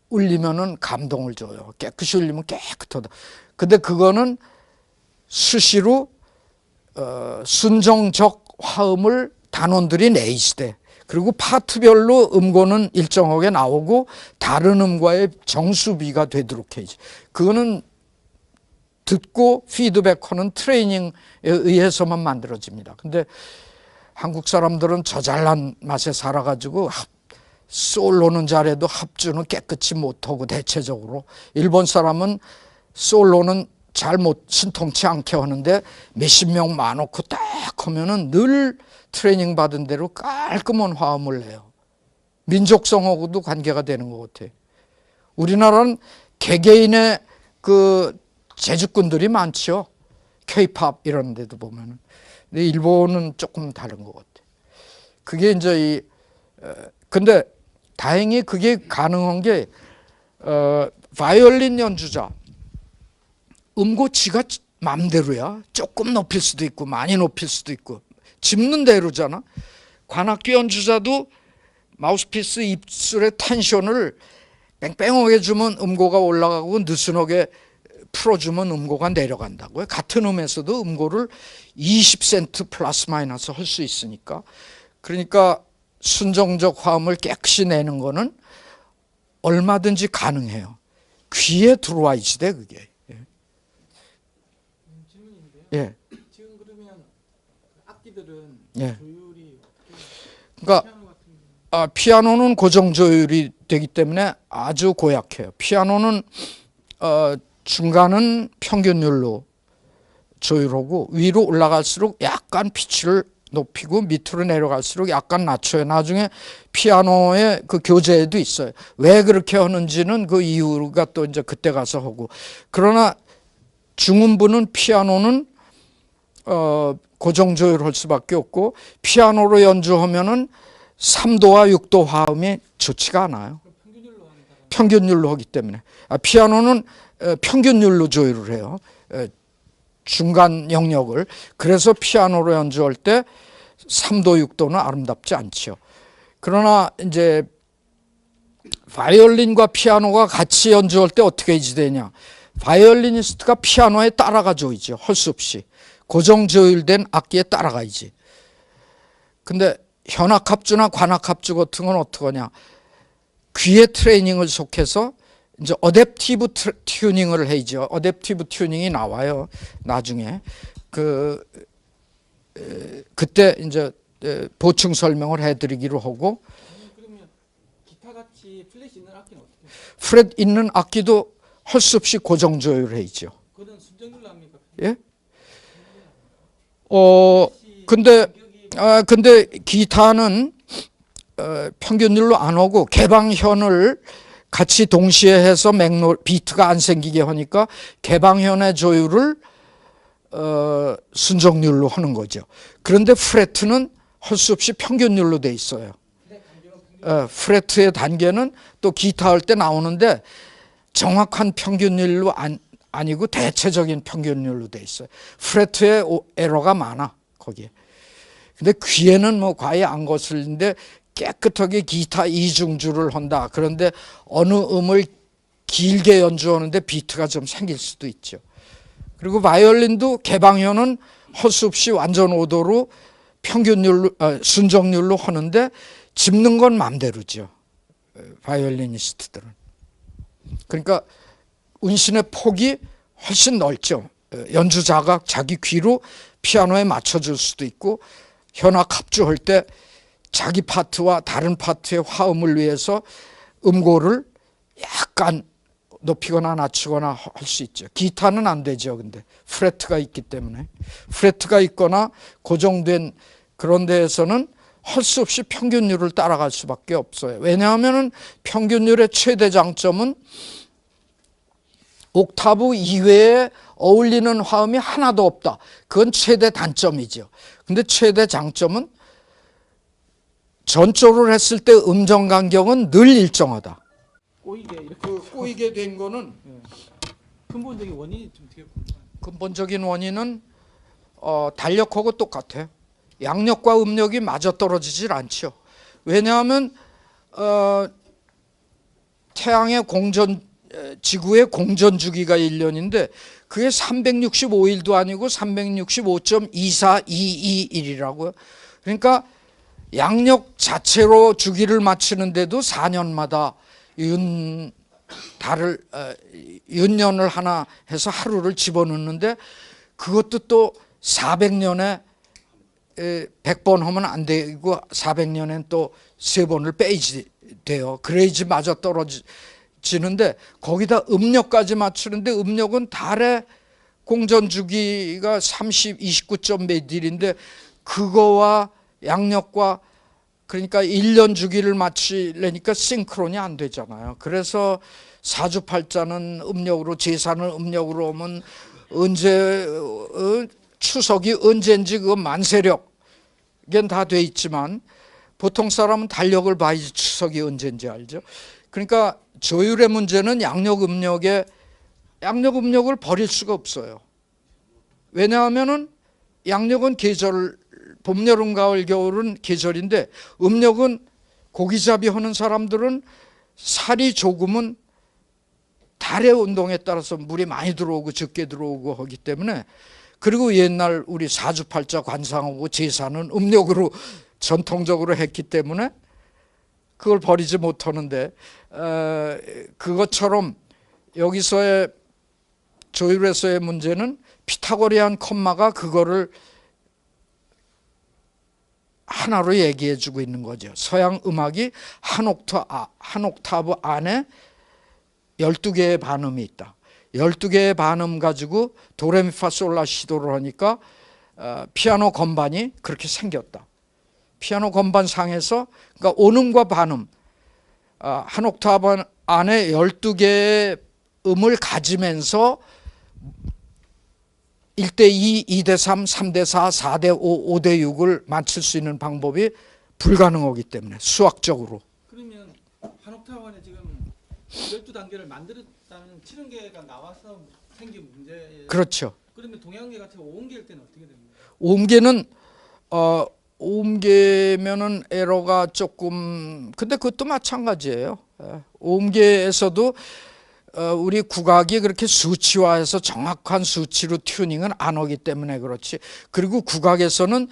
울리면은 감동을 줘요. 깨끗이 울리면 깨끗하다. 근데 그거는 수시로 순정적 화음을 단원들이 내시대. 그리고 파트별로 음고는 일정하게 나오고 다른 음과의 정수비가 되도록 해야지. 그거는 듣고 피드백하는 트레이닝에 의해서만 만들어집니다. 근데 한국 사람들은 저 잘난 맛에 살아가지고 솔로는 잘해도 합주는 깨끗이 못하고 대체적으로 일본 사람은 솔로는 잘 못 신통치 않게 하는데 몇십 명 많고 딱 하면은 늘 트레이닝 받은 대로 깔끔한 화음을 내요. 민족성하고도 관계가 되는 것 같아요. 우리나라는 개개인의 그 재주꾼들이 많죠. K-팝 이런 데도 보면은. 근데 일본은 조금 다른 것 같아요. 그게 이제 근데 다행히 그게 가능한 게 바이올린 연주자 음고 지가 맘대로야. 조금 높일 수도 있고 많이 높일 수도 있고 짚는 대로잖아. 관악기 연주자도 마우스피스 입술의 텐션을 뺑뺑하게 주면 음고가 올라가고 느슨하게 풀어주면 음고가 내려간다고요. 같은 음에서도 음고를 20센트 플러스 마이너스 할 수 있으니까. 그러니까 순정적 화음을 깨끗이 내는 거는 얼마든지 가능해요. 귀에 들어와야지 돼 그게. 질문인데요. 예. 지금 그러면 악기들은 예. 조율이 그러니까 피아노 같은 경우 피아노는 고정 조율이 되기 때문에 아주 고약해요. 피아노는 중간은 평균율로 조율하고 위로 올라갈수록 약간 피치를 높이고 밑으로 내려갈수록 약간 낮춰요. 나중에 피아노의 그 교재에도 있어요. 왜 그렇게 하는지는 그 이유가 또 이제 그때 가서 하고. 그러나 중음부는 피아노는 고정 조율할 수밖에 없고 피아노로 연주하면은 3도와 6도 화음이 좋지가 않아요. 평균율로 하는 사람 평균율로 하기 때문에. 피아노는 평균율로 조율을 해요. 중간 영역을. 그래서 피아노로 연주할 때 3도, 6도는 아름답지 않죠. 그러나 이제 바이올린과 피아노가 같이 연주할 때 어떻게 되냐. 바이올리니스트가 피아노에 따라가 줘야죠. 할 수 없이. 고정 조율된 악기에 따라가야지. 근데 현악합주나 관악합주 같은 건 어떻게 하냐. 귀의 트레이닝을 속해서 이제 어댑티브 튜닝을 해야죠. 어댑티브 튜닝이 나와요. 나중에 그때 이제 보충 설명을 해드리기로 하고. 그러면 기타 같이 플랫 있는 악기는 어떻게 해요? 프렛 있는 악기도 할 수 없이 고정 조율해야죠. 그건 순정률로 합니까? 예? 근데 기타는 평균율로 안 오고 개방현을 같이 동시에 해서 비트가 안 생기게 하니까 개방현의 조율을 순정률로 하는 거죠. 그런데 프레트는 할 수 없이 평균율로 돼 있어요. 프레트의 단계는 또 기타 할 때 나오는데 정확한 평균율로 아니고 대체적인 평균율로 돼 있어요. 프레트의 에러가 많아 거기에. 근데 귀에는 뭐 과히 안 거슬리는데 깨끗하게 기타 이중주를 한다. 그런데 어느 음을 길게 연주하는데 비트가 좀 생길 수도 있죠. 그리고 바이올린도 개방현은 할 수 없이 완전 오도로 평균율로 순정률로 하는데 짚는 건 맘대로죠. 바이올리니스트들은. 그러니까 운신의 폭이 훨씬 넓죠. 연주자가 자기 귀로 피아노에 맞춰줄 수도 있고 현악 합주할 때 자기 파트와 다른 파트의 화음을 위해서 음고를 약간 높이거나 낮추거나 할 수 있죠. 기타는 안 되죠. 근데 프레트가 있기 때문에. 프레트가 있거나 고정된 그런 데에서는 할 수 없이 평균율을 따라갈 수밖에 없어요. 왜냐하면 평균율의 최대 장점은 옥타브 이외에 어울리는 화음이 하나도 없다. 그건 최대 단점이죠. 근데 최대 장점은 전조를 했을 때 음정 간격은 늘 일정하다. 꼬이게 이렇게 꼬이게 된 거는 근본적인 원인이 좀 되게 궁금해요. 근본적인 원인은 달력하고 똑같아요. 양력과 음력이 맞아떨어지질 않죠. 왜냐하면 태양의 지구의 공전 주기가 1년인데 그게 365일도 아니고 365.24221이라고요. 그러니까 양력 자체로 주기를 맞추는데도 4년마다 윤년을 하나 해서 하루를 집어넣는데 그것도 또 400년에 100번 하면 안 되고 400년엔 또 3번을 빼야지 돼요. 그래야지 맞아떨어지는데 거기다 음력까지 맞추는데 음력은 달의 공전 주기가 29점 몇 일인데 그거와 양력과 그러니까 1년 주기를 맞추려니까 싱크론이 안 되잖아요. 그래서 사주팔자는 음력으로 제사는 음력으로 오면 언제 추석이 언제인지 그 만세력 이게 다 돼 있지만 보통 사람은 달력을 봐야지 추석이 언제인지 알죠. 그러니까 조율의 문제는 양력 음력을 버릴 수가 없어요. 왜냐하면은 양력은 계절, 봄, 여름, 가을, 겨울은 계절인데 음력은 고기잡이 하는 사람들은 살이 조금은 달의 운동에 따라서 물이 많이 들어오고 적게 들어오고 하기 때문에 그리고 옛날 우리 사주팔자 관상하고 제사는 음력으로 전통적으로 했기 때문에 그걸 버리지 못하는데 그것처럼 여기서의 조율에서의 문제는 피타고리안 콤마가 그거를 하나로 얘기해 주고 있는 거죠. 서양 음악이 한 옥타브 안에 12개의 반음이 있다. 12개의 반음 가지고 도레미파솔라시도를 하니까 피아노 건반이 그렇게 생겼다. 피아노 건반 상에서 그러니까 온음과 반음 한 옥타브 안에 12개의 음을 가지면서 1대2, 2대3, 3대4, 4대5, 5대6을 맞출 수 있는 방법이 불가능하기 때문에 수학적으로. 그러면 한 옥타브 안에 지금 12단계를 만들었다는 70개가 나와서 생긴 문제. 그렇죠. 그러면 동양계 같은 5음계일 때는 어떻게 됩니까? 5음계는 5음계면은 에러가 조금 근데 그것도 마찬가지예요. 5음계에서도 우리 국악이 그렇게 수치화해서 정확한 수치로 튜닝은 안 하기 때문에 그렇지. 그리고 국악에서는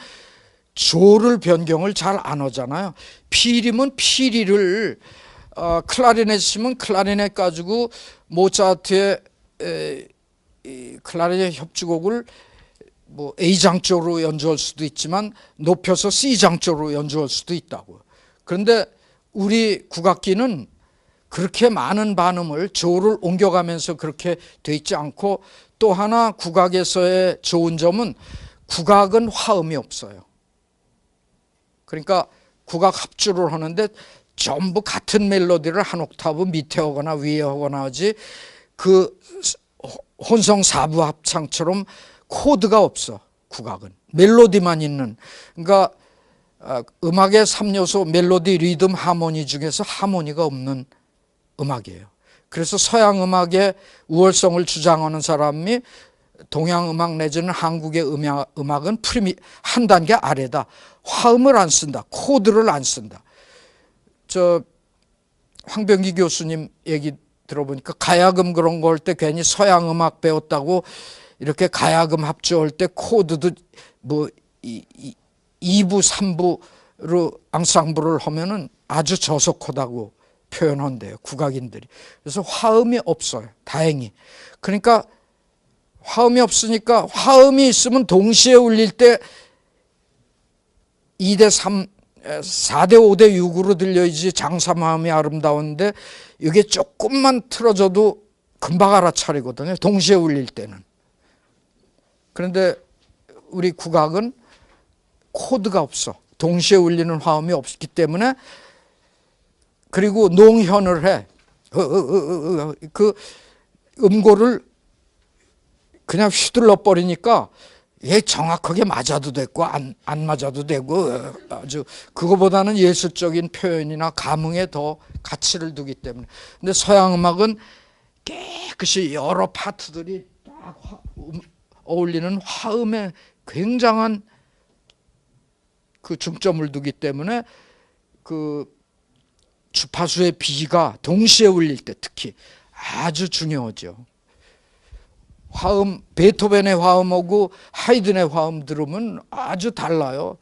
조를 변경을 잘 안 하잖아요. 피리면 피리를 클라리넷 치면 클라리넷 가지고 모차르트의 클라리넷 협주곡을 뭐 A장조로 연주할 수도 있지만 높여서 C장조로 연주할 수도 있다고. 그런데 우리 국악기는 그렇게 많은 반음을 조를 옮겨가면서 그렇게 돼 있지 않고 또 하나 국악에서의 좋은 점은 국악은 화음이 없어요. 그러니까 국악 합주를 하는데 전부 같은 멜로디를 한 옥타브 밑에 하거나 위에 하거나 하지 그 혼성 사부 합창처럼 코드가 없어. 국악은 멜로디만 있는. 그러니까 음악의 3요소 멜로디, 리듬, 하모니 중에서 하모니가 없는 음악이에요. 그래서 서양 음악의 우월성을 주장하는 사람이 동양 음악 내지는 한국의 음악은 한 단계 아래다. 화음을 안 쓴다. 코드를 안 쓴다. 저 황병기 교수님 얘기 들어보니까 가야금 그런 거 할 때 괜히 서양 음악 배웠다고 이렇게 가야금 합주할 때 코드도 뭐 2부, 3부로 앙상블을 하면은 아주 저속하다고 표현한대요. 국악인들이. 그래서 화음이 없어요. 다행히. 그러니까 화음이 없으니까 화음이 있으면 동시에 울릴 때 2대3, 4대5, 대6으로 들려야지 장사마음이 아름다운데 이게 조금만 틀어져도 금방 알아차리거든요. 동시에 울릴 때는. 그런데 우리 국악은 코드가 없어. 동시에 울리는 화음이 없기 때문에 그리고 농현을 해. 그 음고를 그냥 휘둘러 버리니까 얘 정확하게 맞아도 되고 안 맞아도 되고 아주 그거보다는 예술적인 표현이나 감흥에 더 가치를 두기 때문에. 근데 서양 음악은 깨끗이 여러 파트들이 딱 어울리는 화음에 굉장한 그 중점을 두기 때문에 그 주파수의 비가 동시에 울릴 때 특히 아주 중요하죠. 화음, 베토벤의 화음하고 하이든의 화음 들으면 아주 달라요.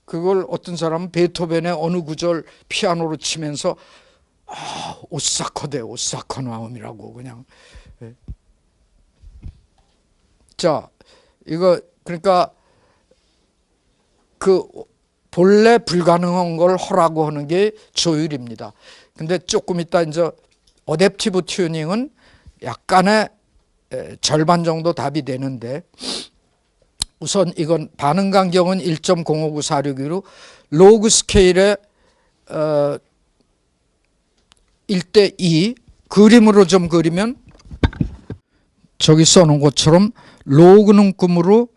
그걸 어떤 사람은 베토벤의 어느 구절 피아노로 치면서 오싹하대, 오싹한 화음이라고 그냥. 자, 이거 그러니까 그 본래 불가능한 걸 하라고 하는 게 조율입니다. 근데 조금 이따 이제 어댑티브 튜닝은 약간의 절반 정도 답이 되는데, 우선 이건 반응 간격은 1.05946이로 로그 스케일의 1대2 그림으로 좀 그리면 저기 써놓은 것처럼 로그 눈금으로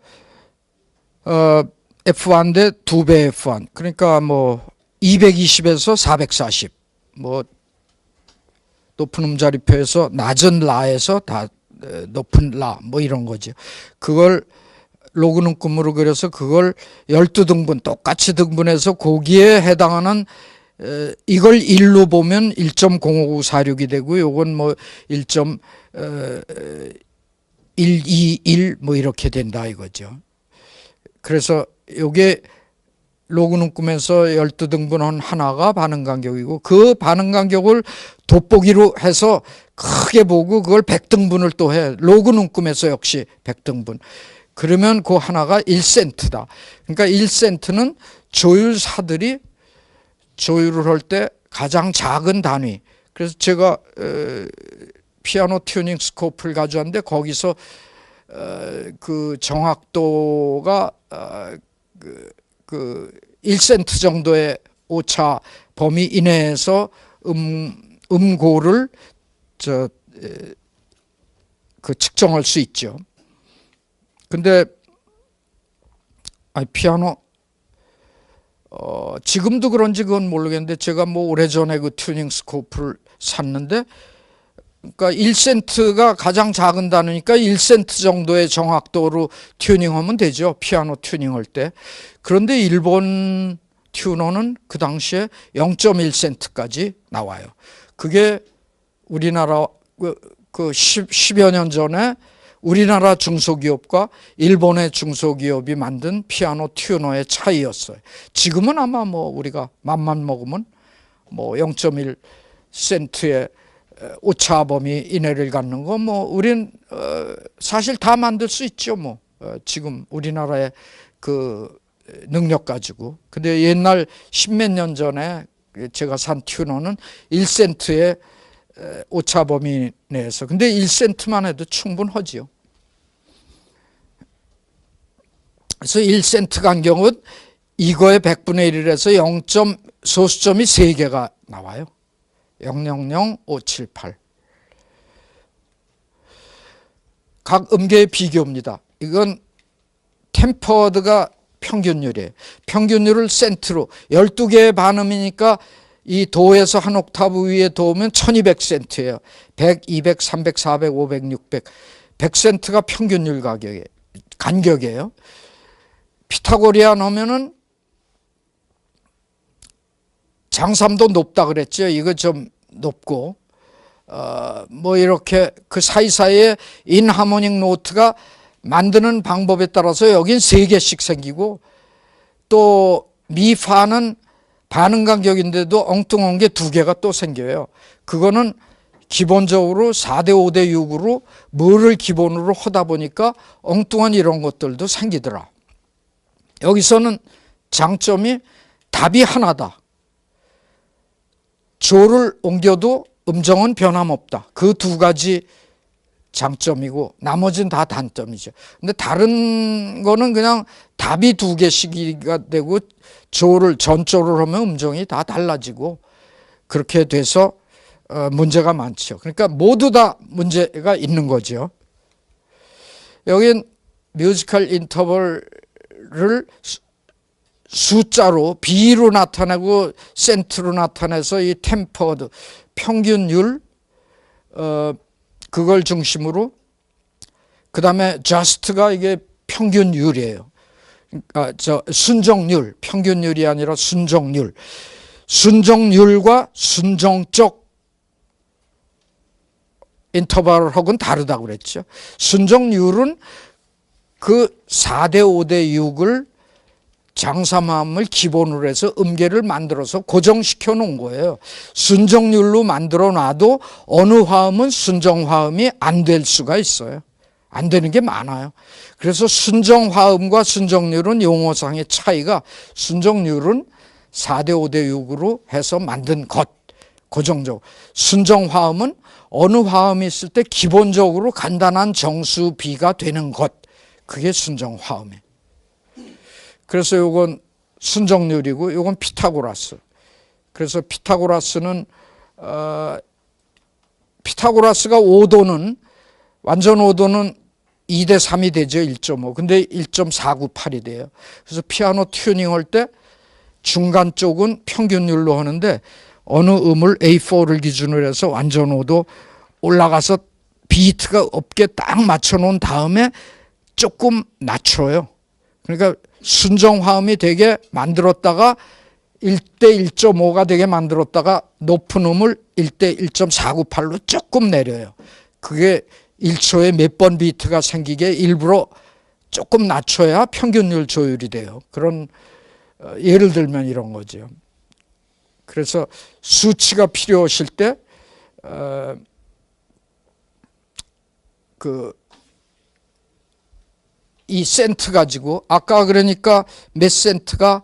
F1 대 2배 F1, 그러니까 뭐 220에서 440, 뭐 높은 음자리표에서 낮은 라에서 다 높은 라, 뭐 이런 거죠. 그걸 로그 눈금으로 그려서 그걸 12등분 똑같이 등분해서 거기에 해당하는 이걸 1로 보면 1.05946이 되고, 요건 뭐 1.121 뭐 이렇게 된다 이거죠. 그래서 요게 로그 눈금에서 12등분한 하나가 반응 간격이고, 그 반응 간격을 돋보기로 해서 크게 보고 그걸 100등분을 또 해. 로그 눈금에서 역시 100등분. 그러면 그 하나가 1센트다. 그러니까 1센트는 조율사들이 조율을 할 때 가장 작은 단위. 그래서 제가 피아노 튜닝 스코프를 가져왔는데 거기서 그 정확도가 그 1센트 정도의 오차 범위 이내에서 음고를 그 측정할 수 있죠. 근데 피아노 지금도 그런지 그건 모르겠는데, 제가 뭐 오래전에 그 튜닝 스코프를 샀는데, 그러니까 1센트가 가장 작은 단위니까 1센트 정도의 정확도로 튜닝하면 되죠, 피아노 튜닝할 때. 그런데 일본 튜너는 그 당시에 0.1센트까지 나와요. 그게 우리나라 그 10여 년 전에 우리나라 중소기업과 일본의 중소기업이 만든 피아노 튜너의 차이였어요. 지금은 아마 뭐 우리가 맘만 먹으면 뭐 0.1센트의 오차 범위 이내를 갖는 거 뭐 우린 사실 다 만들 수 있죠. 뭐 지금 우리나라의 그 능력 가지고. 근데 옛날 10몇 년 전에 제가 산 튜너는 1센트의 오차 범위 내에서. 근데 1센트만 해도 충분하지요. 그래서 1센트 간격은 이거의 100분의 1이라서 0. 소수점이 3개가 나와요. 000578. 각 음계의 비교입니다. 이건 템퍼드가 평균율이에요. 평균율을 센트로 12개의 반음이니까 이 도에서 한 옥타브 위에 도우면 1200센트예요. 100, 200, 300, 400, 500, 600. 100센트가 평균율 가격이에요. 간격이에요. 피타고리안 하면은 장삼도 높다 그랬죠. 이거 좀 높고, 뭐 이렇게 그 사이사이에 인하모닉 노트가 만드는 방법에 따라서 여긴 3개씩 생기고, 또 미파는 반응 간격인데도 엉뚱한 게 2개가 또 생겨요. 그거는 기본적으로 4대 5대 6으로 뭐를 기본으로 하다 보니까 엉뚱한 이런 것들도 생기더라. 여기서는 장점이 답이 하나다. 조를 옮겨도 음정은 변함없다. 그 2가지 장점이고 나머지는 다 단점이죠. 근데 다른 거는 그냥 답이 2개씩이 되고 조를 전조를 하면 음정이 다 달라지고 그렇게 돼서 문제가 많죠. 그러니까 모두 다 문제가 있는 거죠. 여긴 뮤지컬 인터벌을 숫자로 B로 나타내고 센트로 나타내서 이 템퍼드 평균율 그걸 중심으로, 그 다음에 just가 이게 평균율이에요. 그러니까 순정률, 평균율이 아니라 순정률. 순정률과 순정적 인터벌하고는 다르다고 그랬죠. 순정률은 그 4대 5대 6을 장삼함을 기본으로 해서 음계를 만들어서 고정시켜 놓은 거예요. 순정률로 만들어 놔도 어느 화음은 순정화음이 안 될 수가 있어요. 안 되는 게 많아요. 그래서 순정화음과 순정률은 용어상의 차이가, 순정률은 4대 5대 6으로 해서 만든 것, 고정적. 순정 화음은 어느 화음이 있을 때 기본적으로 간단한 정수 비가 되는 것. 그게 순정 화음이에요. 그래서 요건 순정률이고 요건 피타고라스. 그래서 피타고라스는 피타고라스가 5도는 완전 5도는 2대 3이 되죠. 1.5. 근데 1.498이 돼요. 그래서 피아노 튜닝 할 때 중간 쪽은 평균율로 하는데 어느 음을 A4를 기준으로 해서 완전 5도 올라가서 비트가 없게 딱 맞춰 놓은 다음에 조금 낮춰요. 그러니까 순정 화음이 되게 만들었다가 1대 1.5가 되게 만들었다가 높은 음을 1대 1.498로 조금 내려요. 그게 1초에 몇 번 비트가 생기게 일부러 조금 낮춰야 평균율 조율이 돼요. 그런 예를 들면 이런 거죠. 그래서 수치가 필요하실 때 이 센트 가지고 아까 그러니까 몇 센트가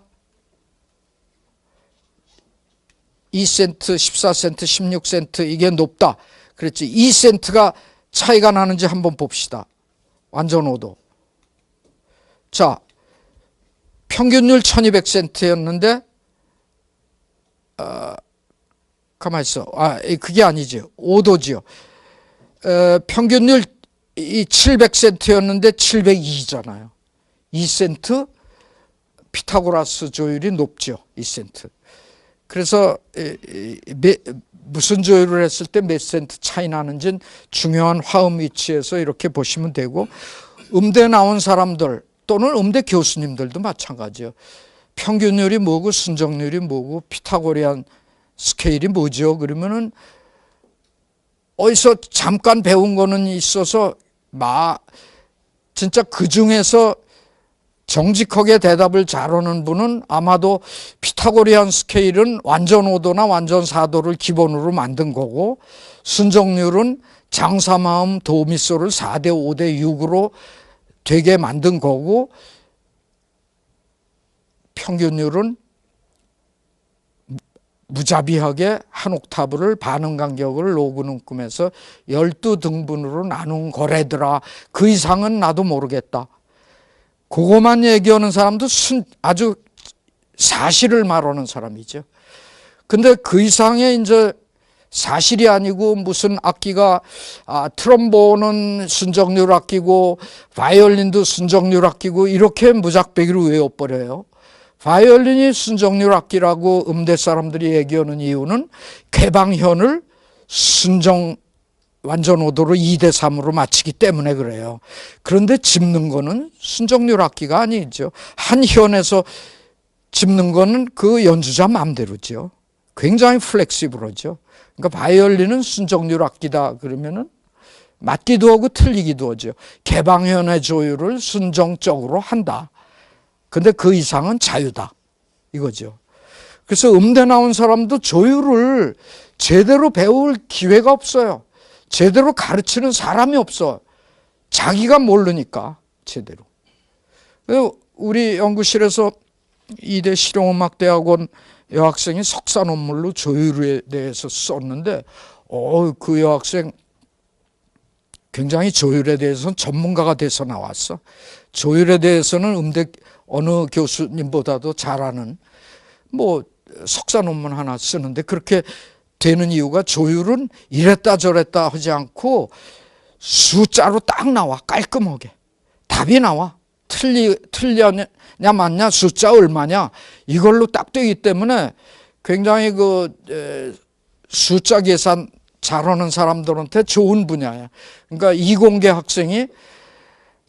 2센트, 14센트, 16센트 이게 높다. 그랬지. 2센트가 차이가 나는지 한번 봅시다. 완전 5도. 자, 평균율 1200센트였는데 가만히 있어. 그게 아니죠. 5도지요. 평균율 이 700센트였는데 702잖아요. 2센트 피타고라스 조율이 높죠. 2센트. 그래서 무슨 조율을 했을 때 몇 센트 차이 나는지는 중요한 화음 위치에서 이렇게 보시면 되고 음대 나온 사람들 또는 음대 교수님들도 마찬가지예요. 평균율이 뭐고 순정률이 뭐고 피타고리안 스케일이 뭐죠? 그러면은 어디서 잠깐 배운 거는 있어서 진짜 그 중에서 정직하게 대답을 잘하는 분은 아마도 피타고리안 스케일은 완전 5도나 완전 4도를 기본으로 만든 거고 순정률은 장사마음 도미소를 4대 5대 6으로 되게 만든 거고 평균율은 무자비하게 한 옥타브를 반음 간격을 로그눈금에서 12등분으로 나눈 거래더라. 그 이상은 나도 모르겠다. 그거만 얘기하는 사람도 아주 사실을 말하는 사람이죠. 근데 그 이상의 이제 사실이 아니고 무슨 악기가 트럼본은 순정률 악기고 바이올린도 순정률 악기고 이렇게 무작배기로 외워버려요. 바이올린이 순정률 악기라고 음대 사람들이 얘기하는 이유는 개방현을 순정 완전 5도로 2대 3으로 맞추기 때문에 그래요. 그런데 짚는 거는 순정률 악기가 아니죠. 한 현에서 짚는 거는 그 연주자 마음대로죠. 굉장히 플렉시블하죠. 그러니까 바이올린은 순정률 악기다 그러면은 맞기도 하고 틀리기도 하죠. 개방현의 조율을 순정적으로 한다. 근데 그 이상은 자유다. 이거죠. 그래서 음대 나온 사람도 조율을 제대로 배울 기회가 없어요. 제대로 가르치는 사람이 없어. 자기가 모르니까 제대로. 우리 연구실에서 이대 실용음악대학원 여학생이 석사 논문로 조율에 대해서 썼는데 그 여학생 굉장히 조율에 대해서는 전문가가 돼서 나왔어. 조율에 대해서는 음대 어느 교수님보다도 잘하는 석사 논문 하나 쓰는데 그렇게 되는 이유가 조율은 이랬다 저랬다 하지 않고 숫자로 딱 나와. 깔끔하게 답이 나와. 틀렸냐 맞냐 숫자 얼마냐 이걸로 딱 되기 때문에 굉장히 숫자 계산 잘하는 사람들한테 좋은 분야야. 그러니까 이공계 학생이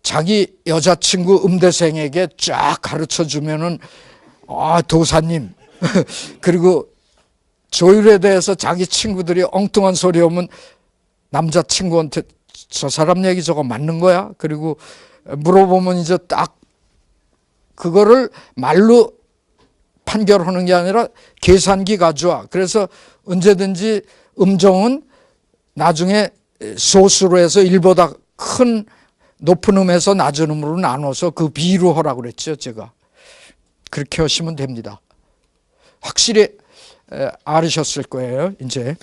자기 여자친구 음대생에게 쫙 가르쳐 주면은 도사님 그리고 조율에 대해서 자기 친구들이 엉뚱한 소리 하면 남자친구한테 저 사람 얘기 저거 맞는 거야? 그리고 물어보면 이제 딱 그거를 말로 판결하는 게 아니라 계산기 가져와. 그래서 언제든지 음정은 나중에 소수로 해서 1보다 큰 높은 음에서 낮은 음으로 나눠서 그 비로 하라고 그랬죠. 제가 그렇게 하시면 됩니다. 확실히 알으셨을 거예요. 이제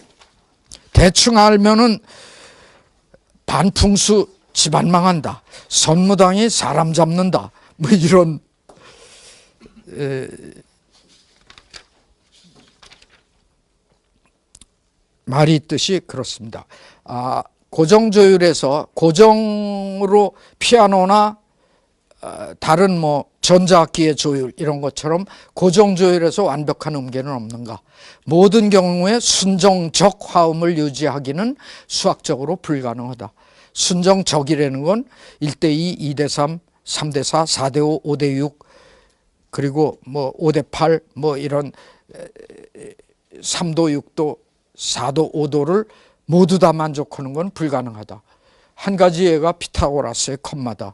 대충 알면은 반풍수 집안 망한다. 선무당이 사람 잡는다. 뭐 이런 말이 있듯이 그렇습니다. 고정조율에서 고정으로 피아노나 다른 뭐 전자악기의 조율 이런 것처럼 고정조율에서 완벽한 음계는 없는가? 모든 경우에 순정적 화음을 유지하기는 수학적으로 불가능하다. 순정적이라는 건 1대2, 2대3, 3대4, 4대5, 5대6 그리고 뭐 5대8 뭐 이런 3도, 6도, 4도, 5도를 모두 다 만족하는 건 불가능하다. 한 가지 예가 피타고라스의 컴마다.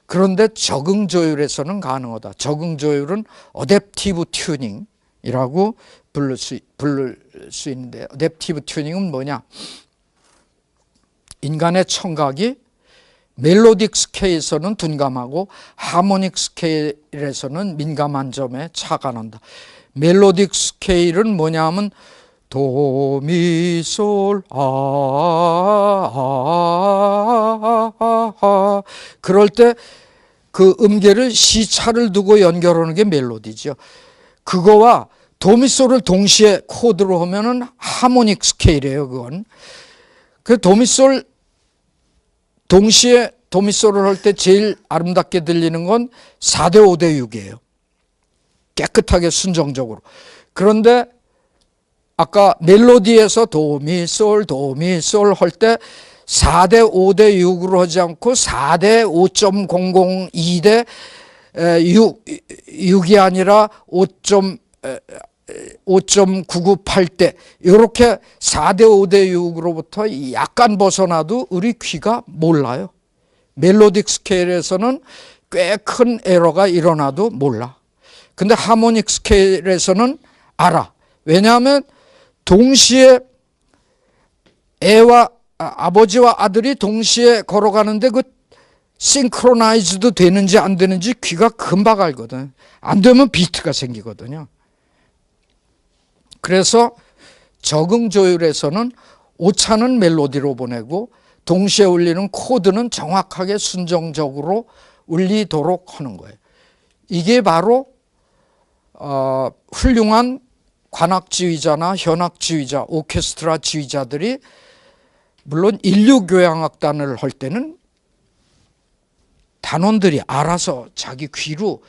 그런데 적응 조율에서는 가능하다. 적응 조율은 어댑티브 튜닝이라고 부를 수 있는데 어댑티브 튜닝은 뭐냐? 인간의 청각이 멜로딕 스케일에서는 둔감하고 하모닉 스케일에서는 민감한 점에 차가 난다. 멜로딕 스케일은 뭐냐 하면 도미솔 그럴 때 그 음계를 시차를 두고 연결하는 게 멜로디죠. 그거와 도미솔을 동시에 코드로 하면은 하모닉 스케일이에요. 그건 그 도미솔 동시에 도미솔을 할 때 제일 아름답게 들리는 건 4대 5대 6이에요. 깨끗하게 순정적으로. 그런데 아까 멜로디에서 도미솔 도미솔 할 때 4대 5대 6으로 하지 않고 4대 5.002대 6이 아니라 5.998대 이렇게 4대 5대 6으로부터 약간 벗어나도 우리 귀가 몰라요. 멜로딕 스케일에서는 꽤 큰 에러가 일어나도 몰라. 근데 하모닉 스케일에서는 알아. 왜냐하면 동시에 아버지와 아들이 동시에 걸어가는데 그 싱크로나이즈도 되는지 안 되는지 귀가 금방 알거든. 안 되면 비트가 생기거든요. 그래서 적응 조율에서는 오차는 멜로디로 보내고 동시에 울리는 코드는 정확하게 순정적으로 울리도록 하는 거예요. 이게 바로 훌륭한 관악지휘자나 현악지휘자, 오케스트라 지휘자들이 물론 인류교향악단을 할 때는 단원들이 알아서 자기 귀로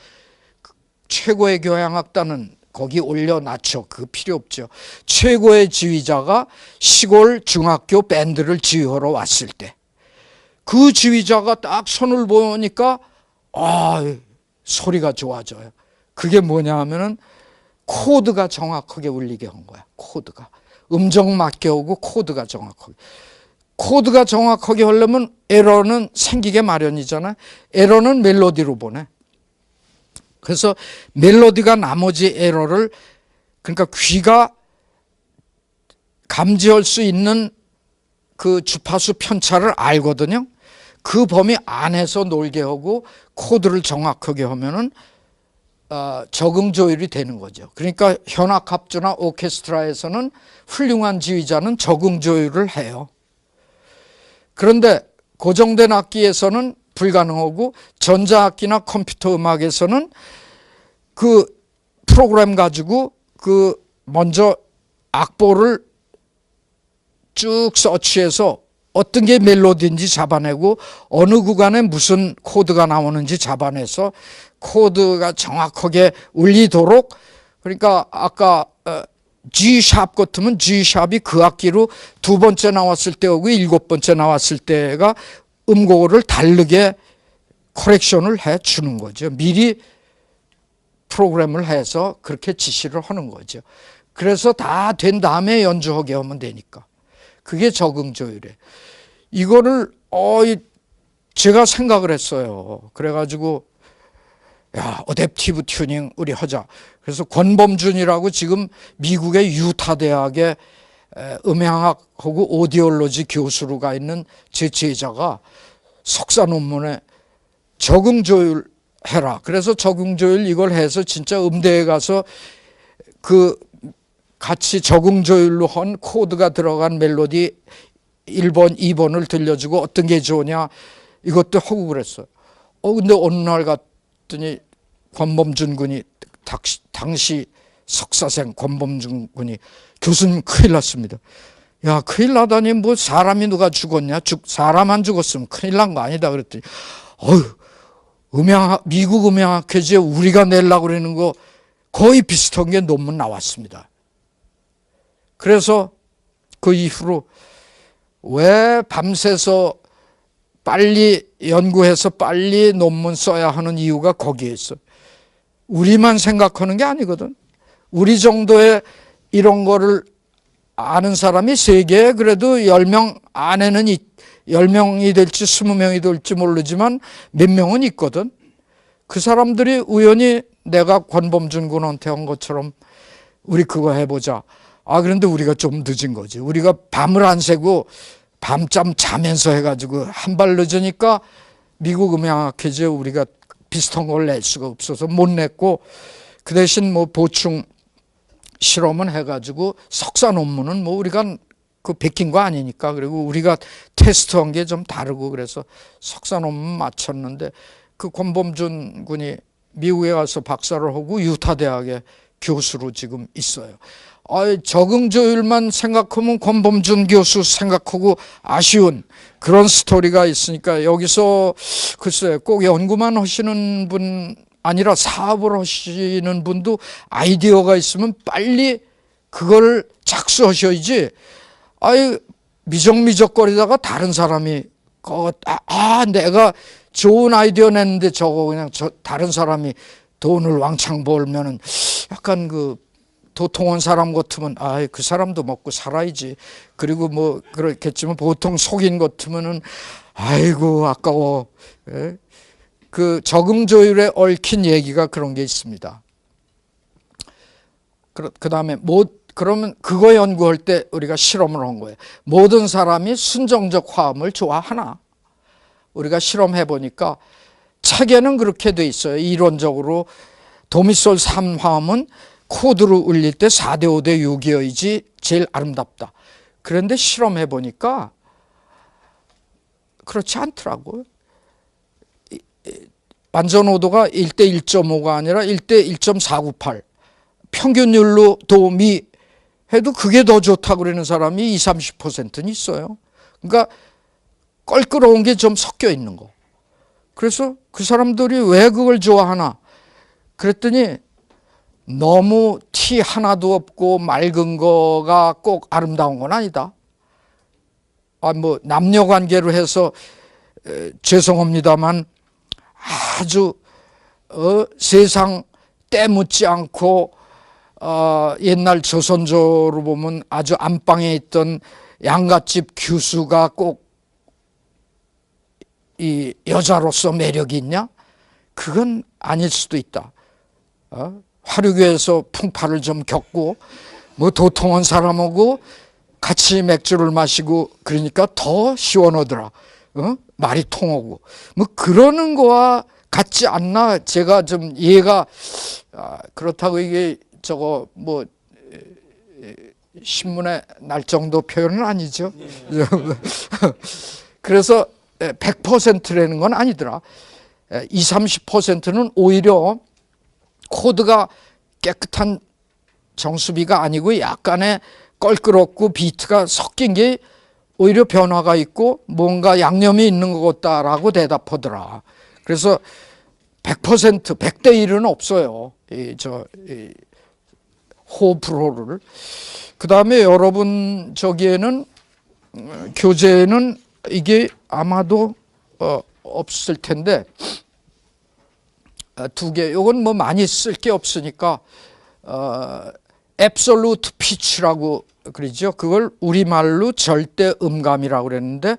최고의 교향악단은 거기 올려놨죠. 그거 필요 없죠. 최고의 지휘자가 시골 중학교 밴드를 지휘하러 왔을 때 그 지휘자가 딱 손을 보니까 소리가 좋아져요. 그게 뭐냐 하면은 코드가 정확하게 울리게 한 거야. 코드가. 음정 맞게 오고 코드가 정확하게. 코드가 정확하게 하려면 에러는 생기게 마련이잖아요. 에러는 멜로디로 보내. 그래서 멜로디가 나머지 에러를 그러니까 귀가 감지할 수 있는 그 주파수 편차를 알거든요. 그 범위 안에서 놀게 하고 코드를 정확하게 하면은 적응 조율이 되는 거죠. 그러니까 현악합주나 오케스트라에서는 훌륭한 지휘자는 적응 조율을 해요. 그런데 고정된 악기에서는 불가능하고 전자악기나 컴퓨터 음악에서는 그 프로그램 가지고 그 먼저 악보를 쭉 서치해서 어떤 게 멜로디인지 잡아내고 어느 구간에 무슨 코드가 나오는지 잡아내서 코드가 정확하게 울리도록 그러니까 아까 G샵 같으면 G샵이 그 악기로 두 번째 나왔을 때하고 일곱 번째 나왔을 때가 음고를 다르게 커렉션을 해 주는 거죠. 미리 프로그램을 해서 그렇게 지시를 하는 거죠. 그래서 다 된 다음에 연주하게 하면 되니까. 그게 적응 조율이에요. 이거를 제가 생각을 했어요. 그래가지고 어댑티브 튜닝 우리 하자. 그래서 권범준이라고 지금 미국의 유타 대학의 음향학하고 오디올로지 교수로 가 있는 제 제자가 석사 논문에 적응 조율 해라. 그래서 적응 조율 이걸 해서 진짜 음대에 가서 그 같이 적응 조율로 한 코드가 들어간 멜로디 1번, 2번을 들려주고 어떤 게 좋으냐 이것도 하고 그랬어요. 근데 어느 날 갔더니 권범준 군이 당시 석사생 권범준 군이 교수님 큰일 났습니다. 야, 큰일 나다니 뭐 사람이 누가 죽었냐? 사람 안 죽었으면 큰일 난 거 아니다 그랬더니 미국 음향학회지에 우리가 내려고 그러는 거 거의 비슷한 게 논문 나왔습니다. 그래서 그 이후로 왜 밤새서 빨리 연구해서 빨리 논문 써야 하는 이유가 거기에 있어. 우리만 생각하는 게 아니거든. 우리 정도의 이런 거를 아는 사람이 세계에 그래도 10명 안에는 10명이 될지 20명이 될지 모르지만 몇 명은 있거든. 그 사람들이 우연히 내가 권범준 군한테 한 것처럼 우리 그거 해보자. 그런데 우리가 좀 늦은 거지. 우리가 밤을 안 새고 밤잠 자면서 해가지고 한 발 늦으니까 미국 음향학회지에 우리가 비슷한 걸 낼 수가 없어서 못 냈고, 그 대신 뭐 보충 실험은 해가지고 석사 논문은 뭐 우리가 그 베낀 거 아니니까, 그리고 우리가 테스트한 게 좀 다르고 그래서 석사 논문 마쳤는데, 그 권범준 군이 미국에 가서 박사를 하고 유타 대학에 교수로 지금 있어요. 적응 조율만 생각하면 권범준 교수 생각하고 아쉬운 그런 스토리가 있으니까, 여기서 글쎄 꼭 연구만 하시는 분 아니라 사업을 하시는 분도 아이디어가 있으면 빨리 그걸 착수하셔야지. 미적미적거리다가 다른 사람이 내가 좋은 아이디어 냈는데 저거 그냥 다른 사람이 돈을 왕창 벌면은 약간 그 도통한 사람 같으면 그 사람도 먹고 살아야지. 그리고 뭐 그렇겠지만 보통 속인 같으면은 아이고 아까워. 예? 그 적응 조율에 얽힌 얘기가 그런 게 있습니다. 그 다음에 그러면 그거 연구할 때 우리가 실험을 한 거예요. 모든 사람이 순정적 화음을 좋아하나? 우리가 실험해 보니까 책에는 그렇게 돼 있어요. 이론적으로 도미솔 3화음은 코드로 울릴 때 4대 5대 6이어야지 제일 아름답다. 그런데 실험해 보니까 그렇지 않더라고요. 완전 오도가 1대 1.5가 아니라 1대 1.498. 평균율로 도미 해도 그게 더 좋다고 그러는 사람이 20, 30%는 있어요. 그러니까 껄끄러운 게 좀 섞여 있는 거. 그래서 그 사람들이 왜 그걸 좋아하나? 그랬더니 너무 티 하나도 없고 맑은 거가 꼭 아름다운 건 아니다. 뭐 남녀 관계로 해서 죄송합니다만 아주 세상 때묻지 않고 옛날 조선조로 보면 아주 안방에 있던 양갓집 규수가 꼭 이 여자로서 매력이 있냐? 그건 아닐 수도 있다. 화류계에서 풍파를 좀 겪고 뭐 도통한 사람하고 같이 맥주를 마시고 그러니까 더 시원하더라. 말이 통하고 뭐 그러는 거와 같지 않나? 제가 좀 이해가 그렇다고 이게 저거 뭐 신문에 날 정도 표현은 아니죠. 그래서 100%라는 건 아니더라. 20, 30%는 오히려 코드가 깨끗한 정수비가 아니고 약간의 껄끄럽고 비트가 섞인 게 오히려 변화가 있고 뭔가 양념이 있는 것 같다라고 대답하더라. 그래서 100%, 100대 1은 없어요. 호불호를. 그 다음에 여러분 저기에는 교재에는 이게 아마도 없을 텐데 두 개. 이건 뭐 많이 쓸 게 없으니까 absolute pitch라고 그러죠. 그걸 우리말로 절대 음감이라고 그랬는데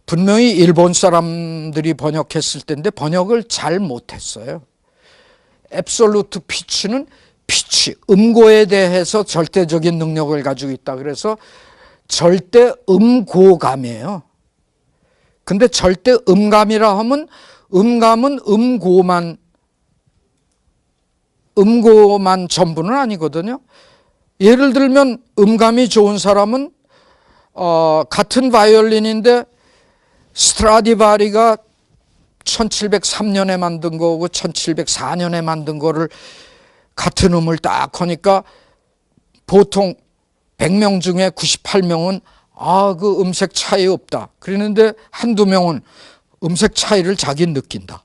분명히 일본 사람들이 번역했을 때인데 번역을 잘 못했어요. absolute pitch는 피치, 음고에 대해서 절대적인 능력을 가지고 있다. 그래서 절대 음고감이에요. 근데 절대 음감이라 하면 음감은 음고만 음고만 전부는 아니거든요. 예를 들면 음감이 좋은 사람은 같은 바이올린인데 스트라디바리가 1703년에 만든 거고 1704년에 만든 거를 같은 음을 딱 하니까 보통 100명 중에 98명은 그 음색 차이 없다. 그러는데 한두 명은 음색 차이를 자기 느낀다.